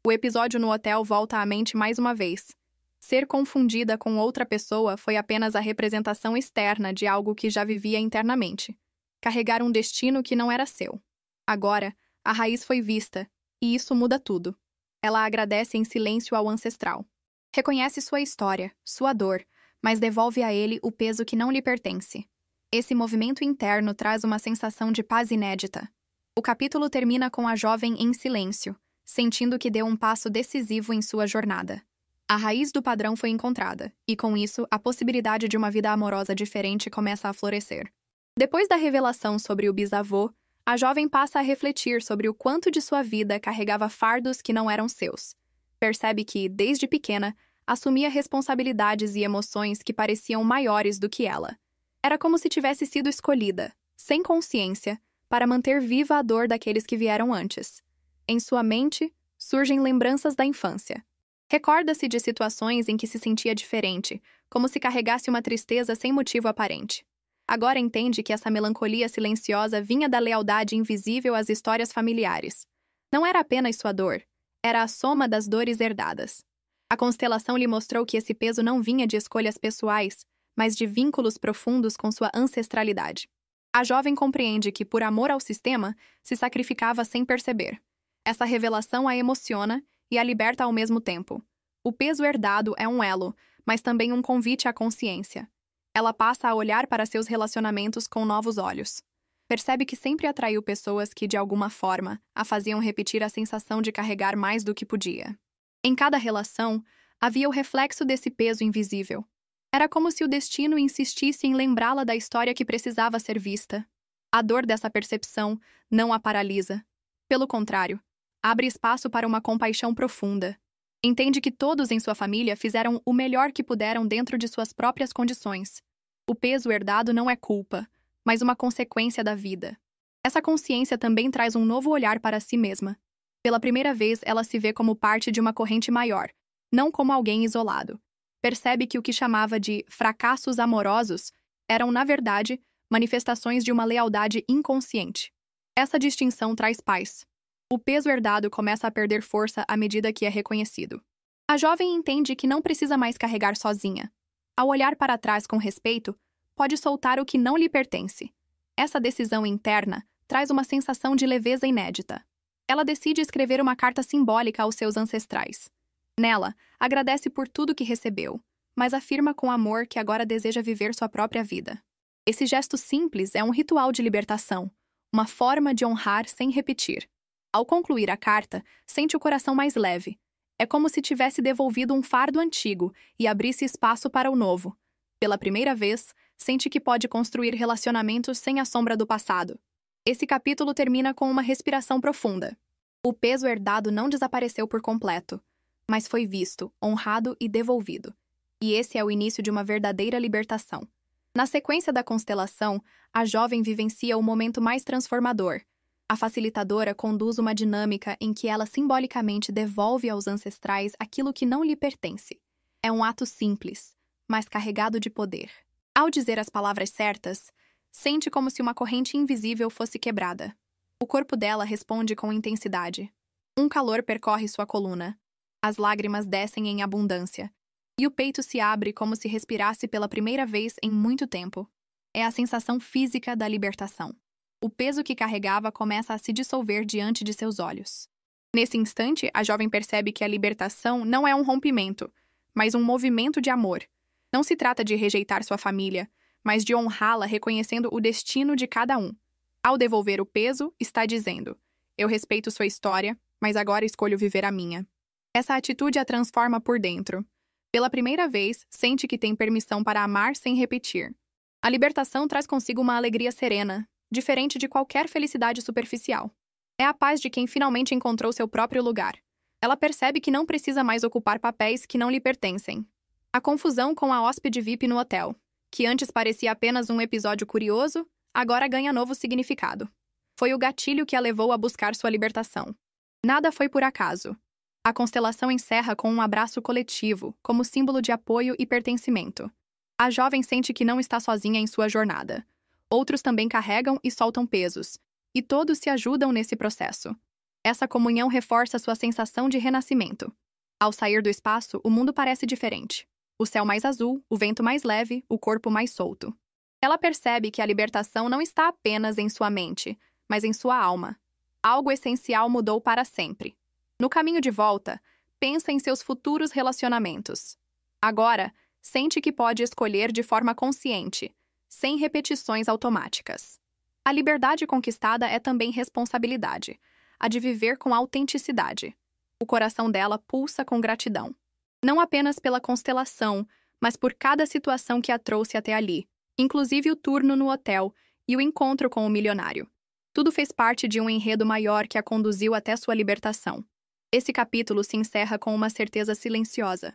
O episódio no hotel volta à mente mais uma vez. Ser confundida com outra pessoa foi apenas a representação externa de algo que já vivia internamente. Carregar um destino que não era seu. Agora, a raiz foi vista, e isso muda tudo. Ela agradece em silêncio ao ancestral. Reconhece sua história, sua dor, mas devolve a ele o peso que não lhe pertence. Esse movimento interno traz uma sensação de paz inédita. O capítulo termina com a jovem em silêncio, sentindo que deu um passo decisivo em sua jornada. A raiz do padrão foi encontrada, e com isso, a possibilidade de uma vida amorosa diferente começa a florescer. Depois da revelação sobre o bisavô, a jovem passa a refletir sobre o quanto de sua vida carregava fardos que não eram seus. Percebe que, desde pequena, assumia responsabilidades e emoções que pareciam maiores do que ela. Era como se tivesse sido escolhida, sem consciência, para manter viva a dor daqueles que vieram antes. Em sua mente, surgem lembranças da infância. Recorda-se de situações em que se sentia diferente, como se carregasse uma tristeza sem motivo aparente. Agora entende que essa melancolia silenciosa vinha da lealdade invisível às histórias familiares. Não era apenas sua dor, era a soma das dores herdadas. A constelação lhe mostrou que esse peso não vinha de escolhas pessoais, mas de vínculos profundos com sua ancestralidade. A jovem compreende que, por amor ao sistema, se sacrificava sem perceber. Essa revelação a emociona e a liberta ao mesmo tempo. O peso herdado é um elo, mas também um convite à consciência. Ela passa a olhar para seus relacionamentos com novos olhos. Percebe que sempre atraiu pessoas que, de alguma forma, a faziam repetir a sensação de carregar mais do que podia. Em cada relação, havia o reflexo desse peso invisível. Era como se o destino insistisse em lembrá-la da história que precisava ser vista. A dor dessa percepção não a paralisa. Pelo contrário, abre espaço para uma compaixão profunda. Entende que todos em sua família fizeram o melhor que puderam dentro de suas próprias condições. O peso herdado não é culpa, mas uma consequência da vida. Essa consciência também traz um novo olhar para si mesma. Pela primeira vez, ela se vê como parte de uma corrente maior, não como alguém isolado. Percebe que o que chamava de fracassos amorosos eram, na verdade, manifestações de uma lealdade inconsciente. Essa distinção traz paz. O peso herdado começa a perder força à medida que é reconhecido. A jovem entende que não precisa mais carregar sozinha. Ao olhar para trás com respeito, pode soltar o que não lhe pertence. Essa decisão interna traz uma sensação de leveza inédita. Ela decide escrever uma carta simbólica aos seus ancestrais. Nela, agradece por tudo que recebeu, mas afirma com amor que agora deseja viver sua própria vida. Esse gesto simples é um ritual de libertação, uma forma de honrar sem repetir. Ao concluir a carta, sente o coração mais leve. É como se tivesse devolvido um fardo antigo e abrisse espaço para o novo. Pela primeira vez, sente que pode construir relacionamentos sem a sombra do passado. Esse capítulo termina com uma respiração profunda. O peso herdado não desapareceu por completo, mas foi visto, honrado e devolvido. E esse é o início de uma verdadeira libertação. Na sequência da constelação, a jovem vivencia o momento mais transformador. A facilitadora conduz uma dinâmica em que ela simbolicamente devolve aos ancestrais aquilo que não lhe pertence. É um ato simples, mas carregado de poder. Ao dizer as palavras certas, sente como se uma corrente invisível fosse quebrada. O corpo dela responde com intensidade. Um calor percorre sua coluna. As lágrimas descem em abundância. E o peito se abre como se respirasse pela primeira vez em muito tempo. É a sensação física da libertação. O peso que carregava começa a se dissolver diante de seus olhos. Nesse instante, a jovem percebe que a libertação não é um rompimento, mas um movimento de amor. Não se trata de rejeitar sua família, mas de honrá-la reconhecendo o destino de cada um. Ao devolver o peso, está dizendo: eu respeito sua história, mas agora escolho viver a minha. Essa atitude a transforma por dentro. Pela primeira vez, sente que tem permissão para amar sem repetir. A libertação traz consigo uma alegria serena, diferente de qualquer felicidade superficial. É a paz de quem finalmente encontrou seu próprio lugar. Ela percebe que não precisa mais ocupar papéis que não lhe pertencem. A confusão com a hóspede VIP no hotel, que antes parecia apenas um episódio curioso, agora ganha novo significado. Foi o gatilho que a levou a buscar sua libertação. Nada foi por acaso. A constelação encerra com um abraço coletivo, como símbolo de apoio e pertencimento. A jovem sente que não está sozinha em sua jornada. Outros também carregam e soltam pesos, e todos se ajudam nesse processo. Essa comunhão reforça sua sensação de renascimento. Ao sair do espaço, o mundo parece diferente. O céu mais azul, o vento mais leve, o corpo mais solto. Ela percebe que a libertação não está apenas em sua mente, mas em sua alma. Algo essencial mudou para sempre. No caminho de volta, pensa em seus futuros relacionamentos. Agora, Sente que pode escolher de forma consciente, sem repetições automáticas. A liberdade conquistada é também responsabilidade, a de viver com autenticidade. O coração dela pulsa com gratidão. Não apenas pela constelação, mas por cada situação que a trouxe até ali, inclusive o turno no hotel e o encontro com o milionário. Tudo fez parte de um enredo maior que a conduziu até sua libertação. Esse capítulo se encerra com uma certeza silenciosa.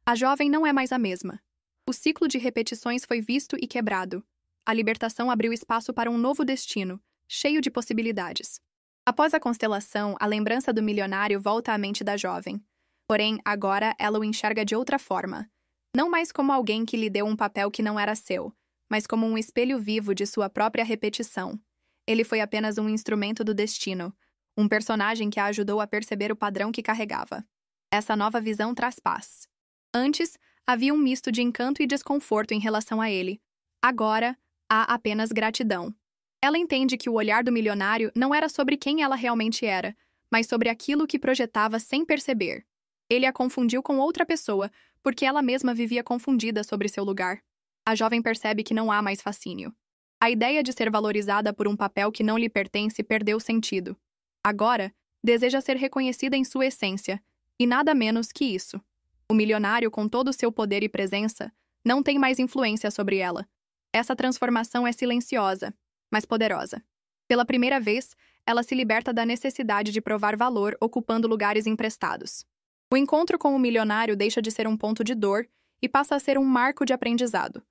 A jovem não é mais a mesma. O ciclo de repetições foi visto e quebrado. A libertação abriu espaço para um novo destino, cheio de possibilidades. Após a constelação, a lembrança do milionário volta à mente da jovem. Porém, agora ela o enxerga de outra forma. Não mais como alguém que lhe deu um papel que não era seu, mas como um espelho vivo de sua própria repetição. Ele foi apenas um instrumento do destino, um personagem que a ajudou a perceber o padrão que carregava. Essa nova visão traz paz. Antes, havia um misto de encanto e desconforto em relação a ele. Agora, há apenas gratidão. Ela entende que o olhar do milionário não era sobre quem ela realmente era, mas sobre aquilo que projetava sem perceber. Ele a confundiu com outra pessoa, porque ela mesma vivia confundida sobre seu lugar. A jovem percebe que não há mais fascínio. A ideia de ser valorizada por um papel que não lhe pertence perdeu sentido. Agora, deseja ser reconhecida em sua essência, e nada menos que isso. O milionário, com todo o seu poder e presença, não tem mais influência sobre ela. Essa transformação é silenciosa, mas poderosa. Pela primeira vez, ela se liberta da necessidade de provar valor ocupando lugares emprestados. O encontro com o milionário deixa de ser um ponto de dor e passa a ser um marco de aprendizado.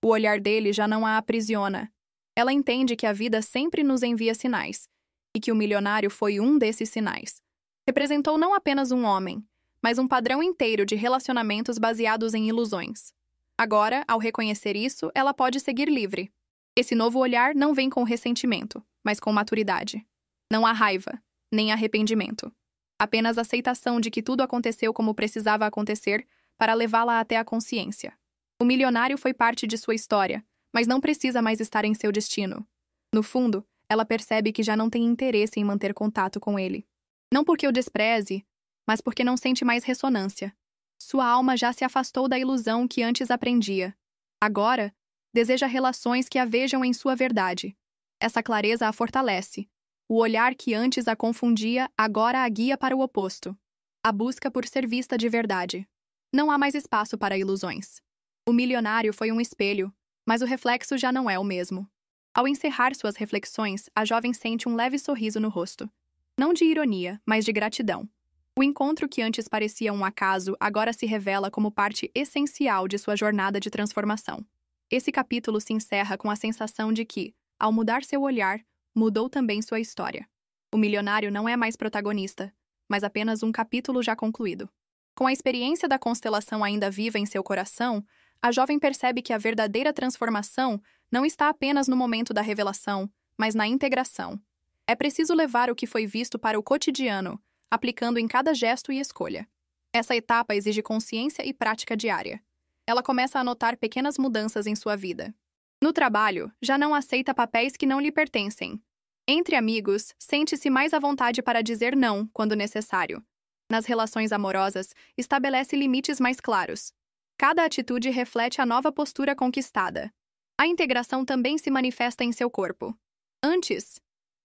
O olhar dele já não a aprisiona. Ela entende que a vida sempre nos envia sinais, e que o milionário foi um desses sinais. Representou não apenas um homem, mas um padrão inteiro de relacionamentos baseados em ilusões. Agora, ao reconhecer isso, ela pode seguir livre. Esse novo olhar não vem com ressentimento, mas com maturidade. Não há raiva, nem arrependimento. Apenas aceitação de que tudo aconteceu como precisava acontecer para levá-la até a consciência. O milionário foi parte de sua história, mas não precisa mais estar em seu destino. No fundo, ela percebe que já não tem interesse em manter contato com ele. Não porque o despreze, mas porque não sente mais ressonância. Sua alma já se afastou da ilusão que antes aprendia. Agora, deseja relações que a vejam em sua verdade. Essa clareza a fortalece. O olhar que antes a confundia, agora a guia para o oposto. A busca por ser vista de verdade. Não há mais espaço para ilusões. O milionário foi um espelho, mas o reflexo já não é o mesmo. Ao encerrar suas reflexões, a jovem sente um leve sorriso no rosto. Não de ironia, mas de gratidão. O encontro que antes parecia um acaso agora se revela como parte essencial de sua jornada de transformação. Esse capítulo se encerra com a sensação de que, ao mudar seu olhar, mudou também sua história. O milionário não é mais protagonista, mas apenas um capítulo já concluído. Com a experiência da constelação ainda viva em seu coração, a jovem percebe que a verdadeira transformação não está apenas no momento da revelação, mas na integração. É preciso levar o que foi visto para o cotidiano, aplicando em cada gesto e escolha. Essa etapa exige consciência e prática diária. Ela começa a notar pequenas mudanças em sua vida. No trabalho, já não aceita papéis que não lhe pertencem. Entre amigos, sente-se mais à vontade para dizer não quando necessário. Nas relações amorosas, estabelece limites mais claros. Cada atitude reflete a nova postura conquistada. A integração também se manifesta em seu corpo. Antes,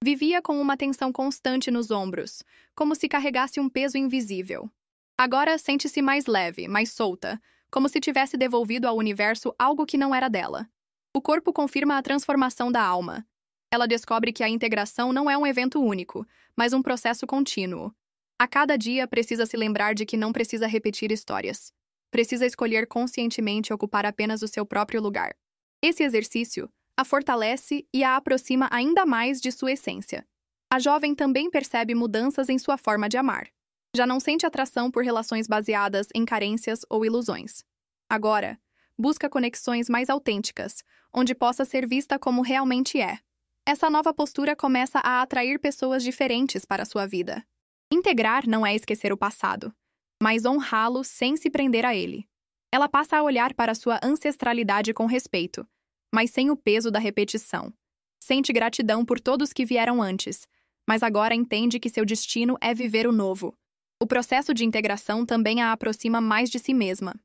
vivia com uma tensão constante nos ombros, como se carregasse um peso invisível. Agora sente-se mais leve, mais solta, como se tivesse devolvido ao universo algo que não era dela. O corpo confirma a transformação da alma. Ela descobre que a integração não é um evento único, mas um processo contínuo. A cada dia precisa se lembrar de que não precisa repetir histórias. Precisa escolher conscientemente ocupar apenas o seu próprio lugar. Esse exercício a fortalece e a aproxima ainda mais de sua essência. A jovem também percebe mudanças em sua forma de amar. Já não sente atração por relações baseadas em carências ou ilusões. Agora, busca conexões mais autênticas, onde possa ser vista como realmente é. Essa nova postura começa a atrair pessoas diferentes para sua vida. Integrar não é esquecer o passado, mas honrá-lo sem se prender a ele. Ela passa a olhar para sua ancestralidade com respeito, mas sem o peso da repetição. Sente gratidão por todos que vieram antes, mas agora entende que seu destino é viver o novo. O processo de integração também a aproxima mais de si mesma.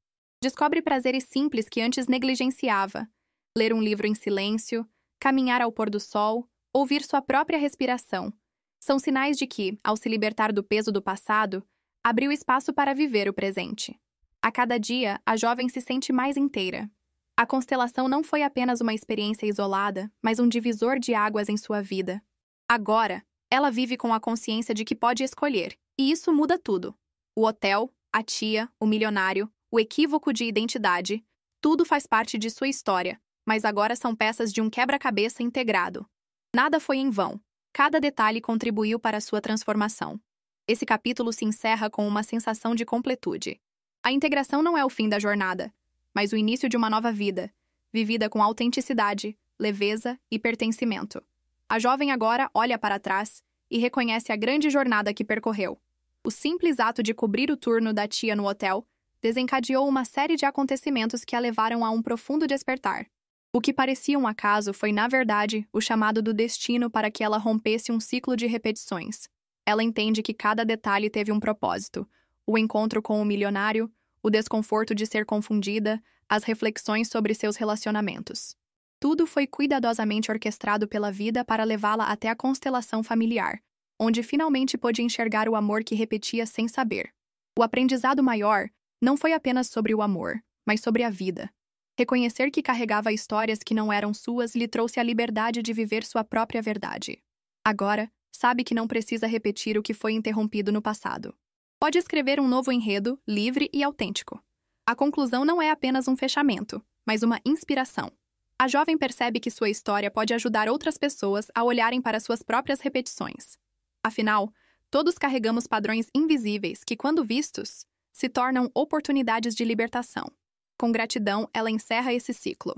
Descobre prazeres simples que antes negligenciava. Ler um livro em silêncio, caminhar ao pôr do sol, ouvir sua própria respiração. São sinais de que, ao se libertar do peso do passado, abriu espaço para viver o presente. A cada dia, a jovem se sente mais inteira. A constelação não foi apenas uma experiência isolada, mas um divisor de águas em sua vida. Agora, ela vive com a consciência de que pode escolher, e isso muda tudo. O hotel, a tia, o milionário, o equívoco de identidade, tudo faz parte de sua história, mas agora são peças de um quebra-cabeça integrado. Nada foi em vão. Cada detalhe contribuiu para sua transformação. Esse capítulo se encerra com uma sensação de completude. A integração não é o fim da jornada, mas o início de uma nova vida, vivida com autenticidade, leveza e pertencimento. A jovem agora olha para trás e reconhece a grande jornada que percorreu. O simples ato de cobrir o turno da tia no hotel desencadeou uma série de acontecimentos que a levaram a um profundo despertar. O que parecia um acaso foi, na verdade, o chamado do destino para que ela rompesse um ciclo de repetições. Ela entende que cada detalhe teve um propósito: o encontro com o milionário, o desconforto de ser confundida, as reflexões sobre seus relacionamentos. Tudo foi cuidadosamente orquestrado pela vida para levá-la até a constelação familiar, onde finalmente pôde enxergar o amor que repetia sem saber. O aprendizado maior não foi apenas sobre o amor, mas sobre a vida. Reconhecer que carregava histórias que não eram suas lhe trouxe a liberdade de viver sua própria verdade. Agora, sabe que não precisa repetir o que foi interrompido no passado. Pode escrever um novo enredo, livre e autêntico. A conclusão não é apenas um fechamento, mas uma inspiração. A jovem percebe que sua história pode ajudar outras pessoas a olharem para suas próprias repetições. Afinal, todos carregamos padrões invisíveis que, quando vistos, se tornam oportunidades de libertação. Com gratidão, ela encerra esse ciclo.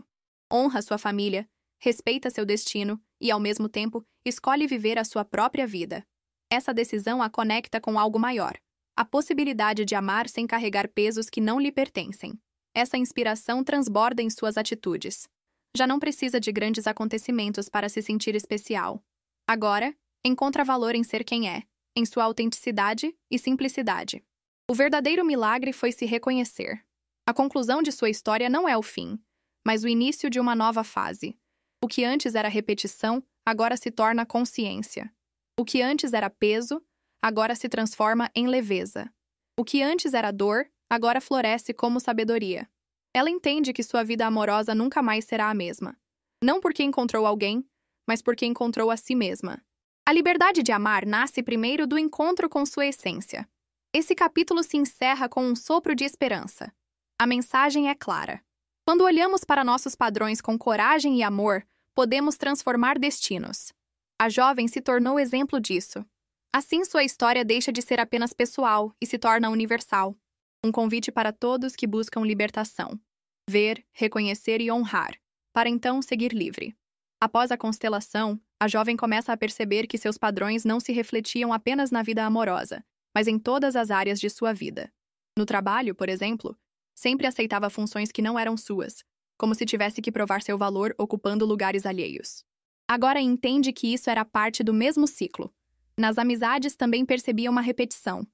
Honra sua família, respeita seu destino e, ao mesmo tempo, escolhe viver a sua própria vida. Essa decisão a conecta com algo maior: a possibilidade de amar sem carregar pesos que não lhe pertencem. Essa inspiração transborda em suas atitudes. Já não precisa de grandes acontecimentos para se sentir especial. Agora, encontra valor em ser quem é, em sua autenticidade e simplicidade. O verdadeiro milagre foi se reconhecer. A conclusão de sua história não é o fim, mas o início de uma nova fase. O que antes era repetição, agora se torna consciência. O que antes era peso, agora se transforma em leveza. O que antes era dor, agora floresce como sabedoria. Ela entende que sua vida amorosa nunca mais será a mesma. Não porque encontrou alguém, mas porque encontrou a si mesma. A liberdade de amar nasce primeiro do encontro com sua essência. Esse capítulo se encerra com um sopro de esperança. A mensagem é clara. Quando olhamos para nossos padrões com coragem e amor, podemos transformar destinos. A jovem se tornou exemplo disso. Assim, sua história deixa de ser apenas pessoal e se torna universal. Um convite para todos que buscam libertação. Ver, reconhecer e honrar, para então seguir livre. Após a constelação, a jovem começa a perceber que seus padrões não se refletiam apenas na vida amorosa, mas em todas as áreas de sua vida. No trabalho, por exemplo, sempre aceitava funções que não eram suas, como se tivesse que provar seu valor ocupando lugares alheios. Agora entende que isso era parte do mesmo ciclo. Nas amizades também percebia uma repetição.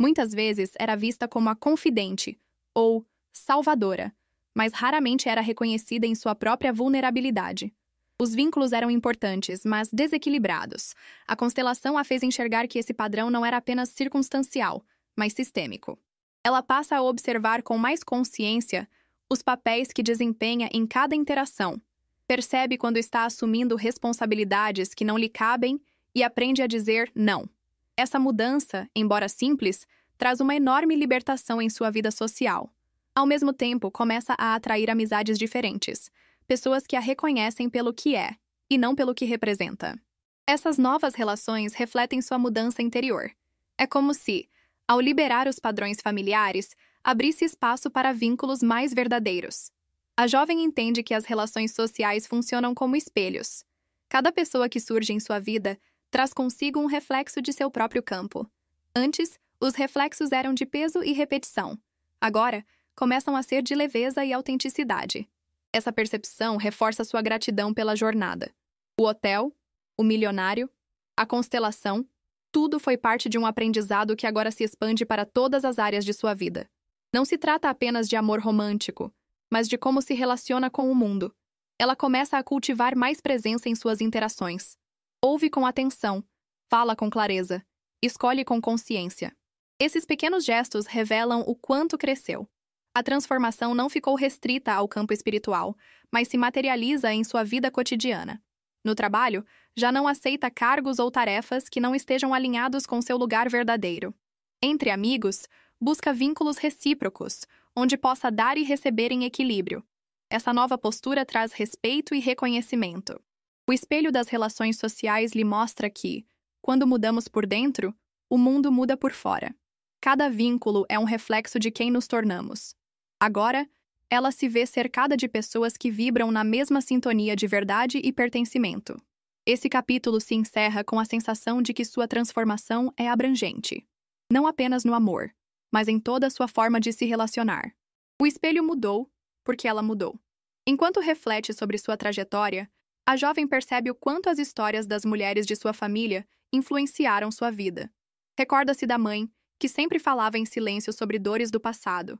Muitas vezes era vista como a confidente, ou salvadora, mas raramente era reconhecida em sua própria vulnerabilidade. Os vínculos eram importantes, mas desequilibrados. A constelação a fez enxergar que esse padrão não era apenas circunstancial, mas sistêmico. Ela passa a observar com mais consciência os papéis que desempenha em cada interação. Percebe quando está assumindo responsabilidades que não lhe cabem e aprende a dizer não. Essa mudança, embora simples, traz uma enorme libertação em sua vida social. Ao mesmo tempo, começa a atrair amizades diferentes, pessoas que a reconhecem pelo que é, e não pelo que representa. Essas novas relações refletem sua mudança interior. É como se, ao liberar os padrões familiares, abrisse espaço para vínculos mais verdadeiros. A jovem entende que as relações sociais funcionam como espelhos. Cada pessoa que surge em sua vida traz consigo um reflexo de seu próprio campo. Antes, os reflexos eram de peso e repetição. Agora, começam a ser de leveza e autenticidade. Essa percepção reforça sua gratidão pela jornada. O hotel, o milionário, a constelação, tudo foi parte de um aprendizado que agora se expande para todas as áreas de sua vida. Não se trata apenas de amor romântico, mas de como se relaciona com o mundo. Ela começa a cultivar mais presença em suas interações. Ouve com atenção, fala com clareza, escolhe com consciência. Esses pequenos gestos revelam o quanto cresceu. A transformação não ficou restrita ao campo espiritual, mas se materializa em sua vida cotidiana. No trabalho, já não aceita cargos ou tarefas que não estejam alinhados com seu lugar verdadeiro. Entre amigos, busca vínculos recíprocos, onde possa dar e receber em equilíbrio. Essa nova postura traz respeito e reconhecimento. O espelho das relações sociais lhe mostra que, quando mudamos por dentro, o mundo muda por fora. Cada vínculo é um reflexo de quem nos tornamos. Agora, ela se vê cercada de pessoas que vibram na mesma sintonia de verdade e pertencimento. Esse capítulo se encerra com a sensação de que sua transformação é abrangente. Não apenas no amor, mas em toda a sua forma de se relacionar. O espelho mudou, porque ela mudou. Enquanto reflete sobre sua trajetória, a jovem percebe o quanto as histórias das mulheres de sua família influenciaram sua vida. Recorda-se da mãe, que sempre falava em silêncio sobre dores do passado,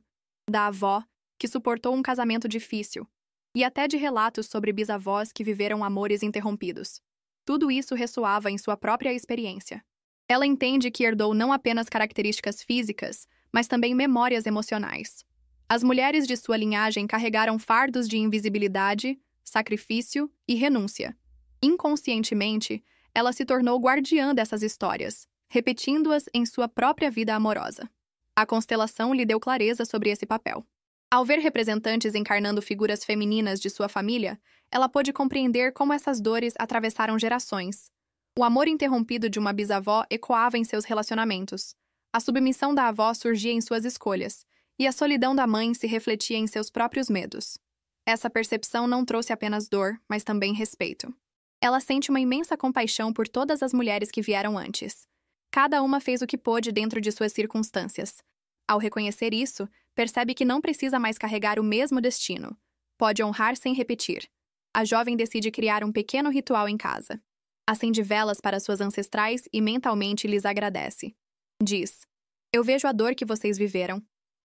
da avó, que suportou um casamento difícil, e até de relatos sobre bisavós que viveram amores interrompidos. Tudo isso ressoava em sua própria experiência. Ela entende que herdou não apenas características físicas, mas também memórias emocionais. As mulheres de sua linhagem carregaram fardos de invisibilidade, sacrifício e renúncia. Inconscientemente, ela se tornou guardiã dessas histórias, repetindo-as em sua própria vida amorosa. A constelação lhe deu clareza sobre esse papel. Ao ver representantes encarnando figuras femininas de sua família, ela pôde compreender como essas dores atravessaram gerações. O amor interrompido de uma bisavó ecoava em seus relacionamentos. A submissão da avó surgia em suas escolhas, e a solidão da mãe se refletia em seus próprios medos. Essa percepção não trouxe apenas dor, mas também respeito. Ela sente uma imensa compaixão por todas as mulheres que vieram antes. Cada uma fez o que pôde dentro de suas circunstâncias. Ao reconhecer isso, percebe que não precisa mais carregar o mesmo destino. Pode honrar sem repetir. A jovem decide criar um pequeno ritual em casa. Acende velas para suas ancestrais e mentalmente lhes agradece. Diz: "Eu vejo a dor que vocês viveram.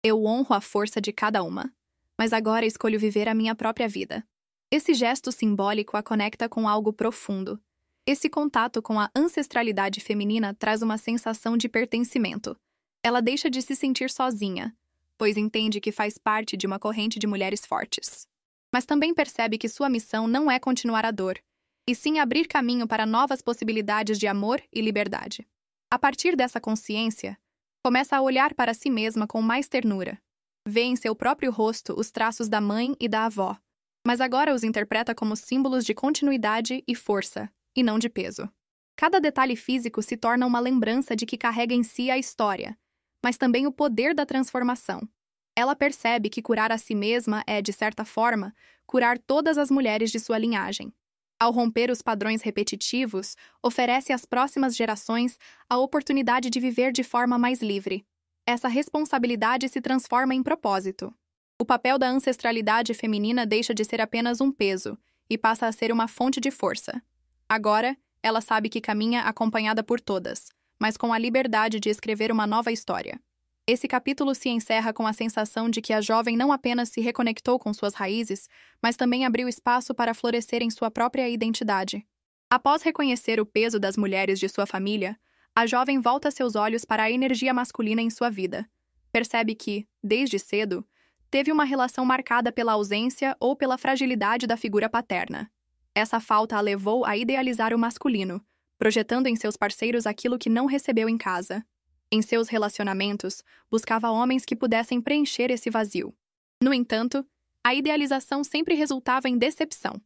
Eu honro a força de cada uma. Mas agora escolho viver a minha própria vida." Esse gesto simbólico a conecta com algo profundo. Esse contato com a ancestralidade feminina traz uma sensação de pertencimento. Ela deixa de se sentir sozinha, pois entende que faz parte de uma corrente de mulheres fortes. Mas também percebe que sua missão não é continuar a dor, e sim abrir caminho para novas possibilidades de amor e liberdade. A partir dessa consciência, começa a olhar para si mesma com mais ternura. Vê em seu próprio rosto os traços da mãe e da avó, mas agora os interpreta como símbolos de continuidade e força, e não de peso. Cada detalhe físico se torna uma lembrança de que carrega em si a história, mas também o poder da transformação. Ela percebe que curar a si mesma é, de certa forma, curar todas as mulheres de sua linhagem. Ao romper os padrões repetitivos, oferece às próximas gerações a oportunidade de viver de forma mais livre. Essa responsabilidade se transforma em propósito. O papel da ancestralidade feminina deixa de ser apenas um peso e passa a ser uma fonte de força. Agora, ela sabe que caminha acompanhada por todas, mas com a liberdade de escrever uma nova história. Esse capítulo se encerra com a sensação de que a jovem não apenas se reconectou com suas raízes, mas também abriu espaço para florescer em sua própria identidade. Após reconhecer o peso das mulheres de sua família, a jovem volta seus olhos para a energia masculina em sua vida. Percebe que, desde cedo, teve uma relação marcada pela ausência ou pela fragilidade da figura paterna. Essa falta a levou a idealizar o masculino, projetando em seus parceiros aquilo que não recebeu em casa. Em seus relacionamentos, buscava homens que pudessem preencher esse vazio. No entanto, a idealização sempre resultava em decepção.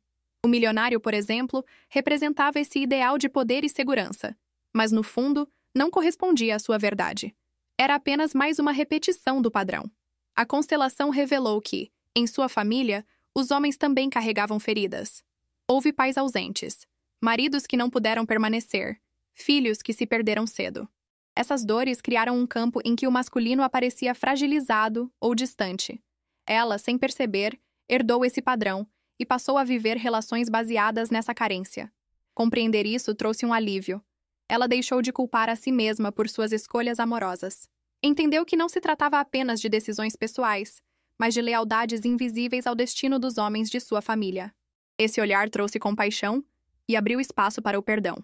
O milionário, por exemplo, representava esse ideal de poder e segurança, mas no fundo, não correspondia à sua verdade. Era apenas mais uma repetição do padrão. A constelação revelou que, em sua família, os homens também carregavam feridas. Houve pais ausentes, maridos que não puderam permanecer, filhos que se perderam cedo. Essas dores criaram um campo em que o masculino aparecia fragilizado ou distante. Ela, sem perceber, herdou esse padrão e passou a viver relações baseadas nessa carência. Compreender isso trouxe um alívio. Ela deixou de culpar a si mesma por suas escolhas amorosas. Entendeu que não se tratava apenas de decisões pessoais, mas de lealdades invisíveis ao destino dos homens de sua família. Esse olhar trouxe compaixão e abriu espaço para o perdão.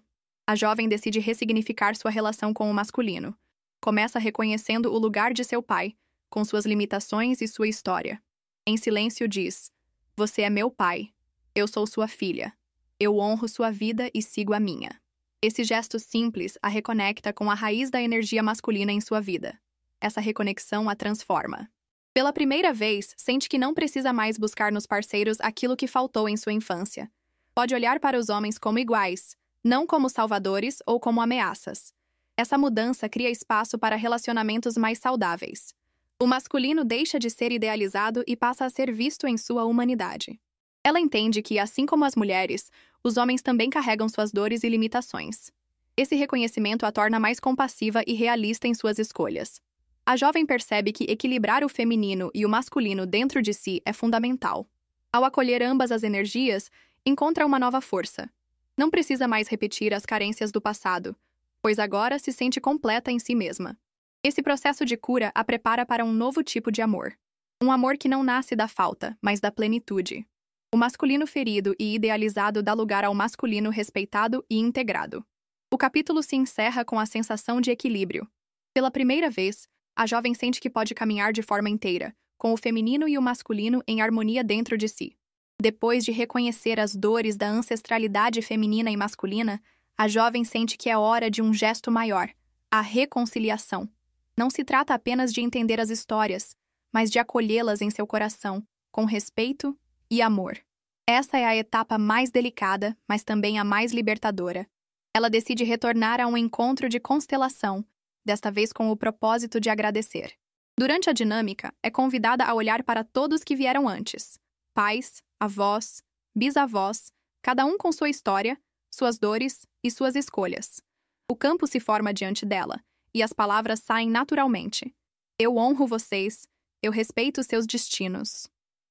A jovem decide ressignificar sua relação com o masculino. Começa reconhecendo o lugar de seu pai, com suas limitações e sua história. Em silêncio diz: "Você é meu pai. Eu sou sua filha. Eu honro sua vida e sigo a minha." Esse gesto simples a reconecta com a raiz da energia masculina em sua vida. Essa reconexão a transforma. Pela primeira vez, sente que não precisa mais buscar nos parceiros aquilo que faltou em sua infância. Pode olhar para os homens como iguais, não como salvadores ou como ameaças. Essa mudança cria espaço para relacionamentos mais saudáveis. O masculino deixa de ser idealizado e passa a ser visto em sua humanidade. Ela entende que, assim como as mulheres, os homens também carregam suas dores e limitações. Esse reconhecimento a torna mais compassiva e realista em suas escolhas. A jovem percebe que equilibrar o feminino e o masculino dentro de si é fundamental. Ao acolher ambas as energias, encontra uma nova força. Não precisa mais repetir as carências do passado, pois agora se sente completa em si mesma. Esse processo de cura a prepara para um novo tipo de amor. Um amor que não nasce da falta, mas da plenitude. O masculino ferido e idealizado dá lugar ao masculino respeitado e integrado. O capítulo se encerra com a sensação de equilíbrio. Pela primeira vez, a jovem sente que pode caminhar de forma inteira, com o feminino e o masculino em harmonia dentro de si. Depois de reconhecer as dores da ancestralidade feminina e masculina, a jovem sente que é hora de um gesto maior, a reconciliação. Não se trata apenas de entender as histórias, mas de acolhê-las em seu coração, com respeito e amor. Essa é a etapa mais delicada, mas também a mais libertadora. Ela decide retornar a um encontro de constelação, desta vez com o propósito de agradecer. Durante a dinâmica, é convidada a olhar para todos que vieram antes: pais, avós, bisavós, cada um com sua história, suas dores e suas escolhas. O campo se forma diante dela, e as palavras saem naturalmente. Eu honro vocês, eu respeito seus destinos.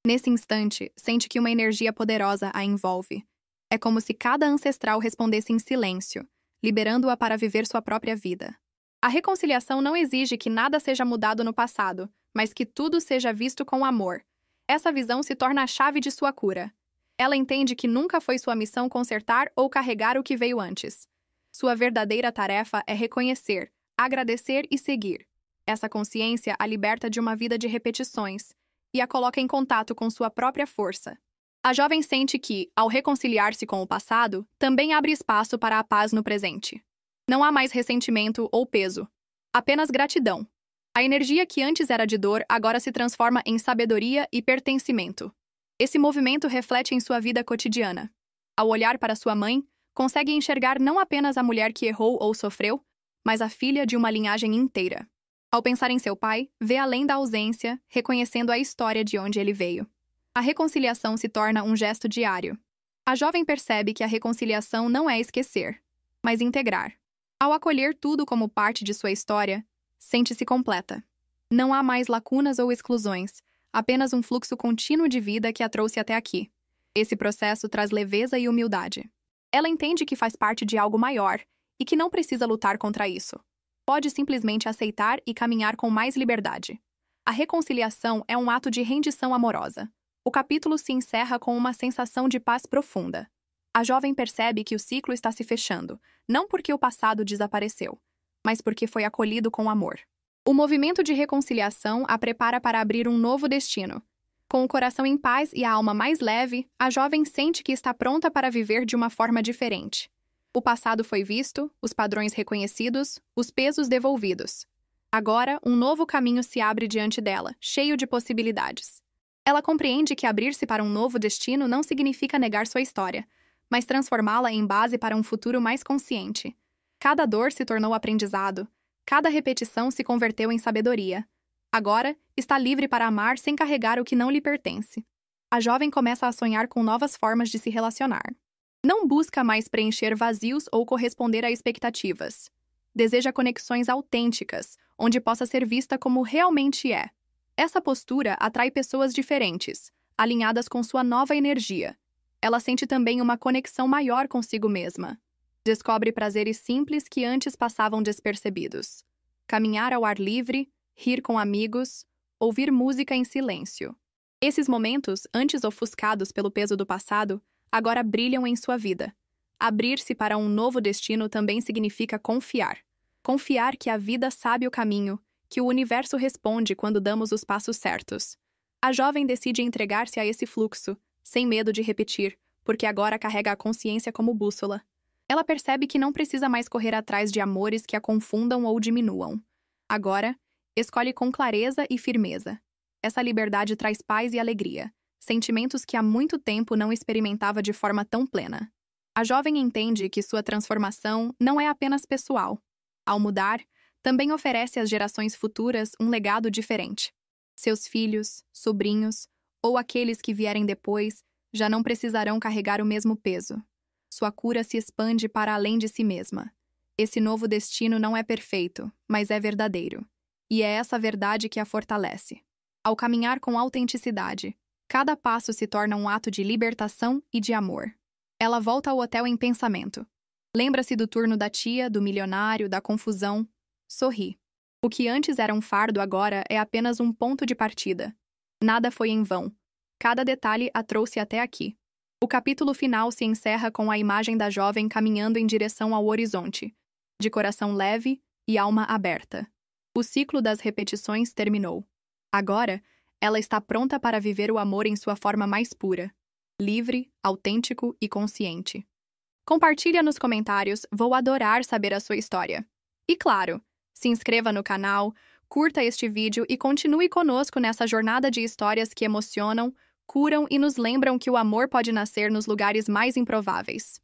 Nesse instante, sente que uma energia poderosa a envolve. É como se cada ancestral respondesse em silêncio, liberando-a para viver sua própria vida. A reconciliação não exige que nada seja mudado no passado, mas que tudo seja visto com amor. Essa visão se torna a chave de sua cura. Ela entende que nunca foi sua missão consertar ou carregar o que veio antes. Sua verdadeira tarefa é reconhecer, agradecer e seguir. Essa consciência a liberta de uma vida de repetições e a coloca em contato com sua própria força. A jovem sente que, ao reconciliar-se com o passado, também abre espaço para a paz no presente. Não há mais ressentimento ou peso, apenas gratidão. A energia que antes era de dor agora se transforma em sabedoria e pertencimento. Esse movimento reflete em sua vida cotidiana. Ao olhar para sua mãe, consegue enxergar não apenas a mulher que errou ou sofreu, mas a filha de uma linhagem inteira. Ao pensar em seu pai, vê além da ausência, reconhecendo a história de onde ele veio. A reconciliação se torna um gesto diário. A jovem percebe que a reconciliação não é esquecer, mas integrar. Ao acolher tudo como parte de sua história, sente-se completa. Não há mais lacunas ou exclusões, apenas um fluxo contínuo de vida que a trouxe até aqui. Esse processo traz leveza e humildade. Ela entende que faz parte de algo maior e que não precisa lutar contra isso. Pode simplesmente aceitar e caminhar com mais liberdade. A reconciliação é um ato de rendição amorosa. O capítulo se encerra com uma sensação de paz profunda. A jovem percebe que o ciclo está se fechando, não porque o passado desapareceu, mas porque foi acolhido com amor. O movimento de reconciliação a prepara para abrir um novo destino. Com o coração em paz e a alma mais leve, a jovem sente que está pronta para viver de uma forma diferente. O passado foi visto, os padrões reconhecidos, os pesos devolvidos. Agora, um novo caminho se abre diante dela, cheio de possibilidades. Ela compreende que abrir-se para um novo destino não significa negar sua história, mas transformá-la em base para um futuro mais consciente. Cada dor se tornou aprendizado, cada repetição se converteu em sabedoria. Agora, está livre para amar sem carregar o que não lhe pertence. A jovem começa a sonhar com novas formas de se relacionar. Não busca mais preencher vazios ou corresponder a expectativas. Deseja conexões autênticas, onde possa ser vista como realmente é. Essa postura atrai pessoas diferentes, alinhadas com sua nova energia. Ela sente também uma conexão maior consigo mesma. Descobre prazeres simples que antes passavam despercebidos. caminhar ao ar livre, rir com amigos, ouvir música em silêncio. Esses momentos, antes ofuscados pelo peso do passado, agora brilham em sua vida. Abrir-se para um novo destino também significa confiar. Confiar que a vida sabe o caminho, que o universo responde quando damos os passos certos. A jovem decide entregar-se a esse fluxo, sem medo de repetir, porque agora carrega a consciência como bússola. Ela percebe que não precisa mais correr atrás de amores que a confundam ou diminuam. Agora, escolhe com clareza e firmeza. Essa liberdade traz paz e alegria, sentimentos que há muito tempo não experimentava de forma tão plena. A jovem entende que sua transformação não é apenas pessoal. Ao mudar, também oferece às gerações futuras um legado diferente. Seus filhos, sobrinhos, ou aqueles que vierem depois, já não precisarão carregar o mesmo peso. Sua cura se expande para além de si mesma. Esse novo destino não é perfeito, mas é verdadeiro. E é essa verdade que a fortalece. Ao caminhar com autenticidade, cada passo se torna um ato de libertação e de amor. Ela volta ao hotel em pensamento. Lembra-se do turno da tia, do milionário, da confusão. Sorri. O que antes era um fardo agora é apenas um ponto de partida. Nada foi em vão. Cada detalhe a trouxe até aqui. O capítulo final se encerra com a imagem da jovem caminhando em direção ao horizonte, de coração leve e alma aberta. O ciclo das repetições terminou. Agora, ela está pronta para viver o amor em sua forma mais pura, livre, autêntico e consciente. Compartilha nos comentários, vou adorar saber a sua história. E claro, se inscreva no canal, curta este vídeo e continue conosco nessa jornada de histórias que emocionam, curam e nos lembram que o amor pode nascer nos lugares mais improváveis.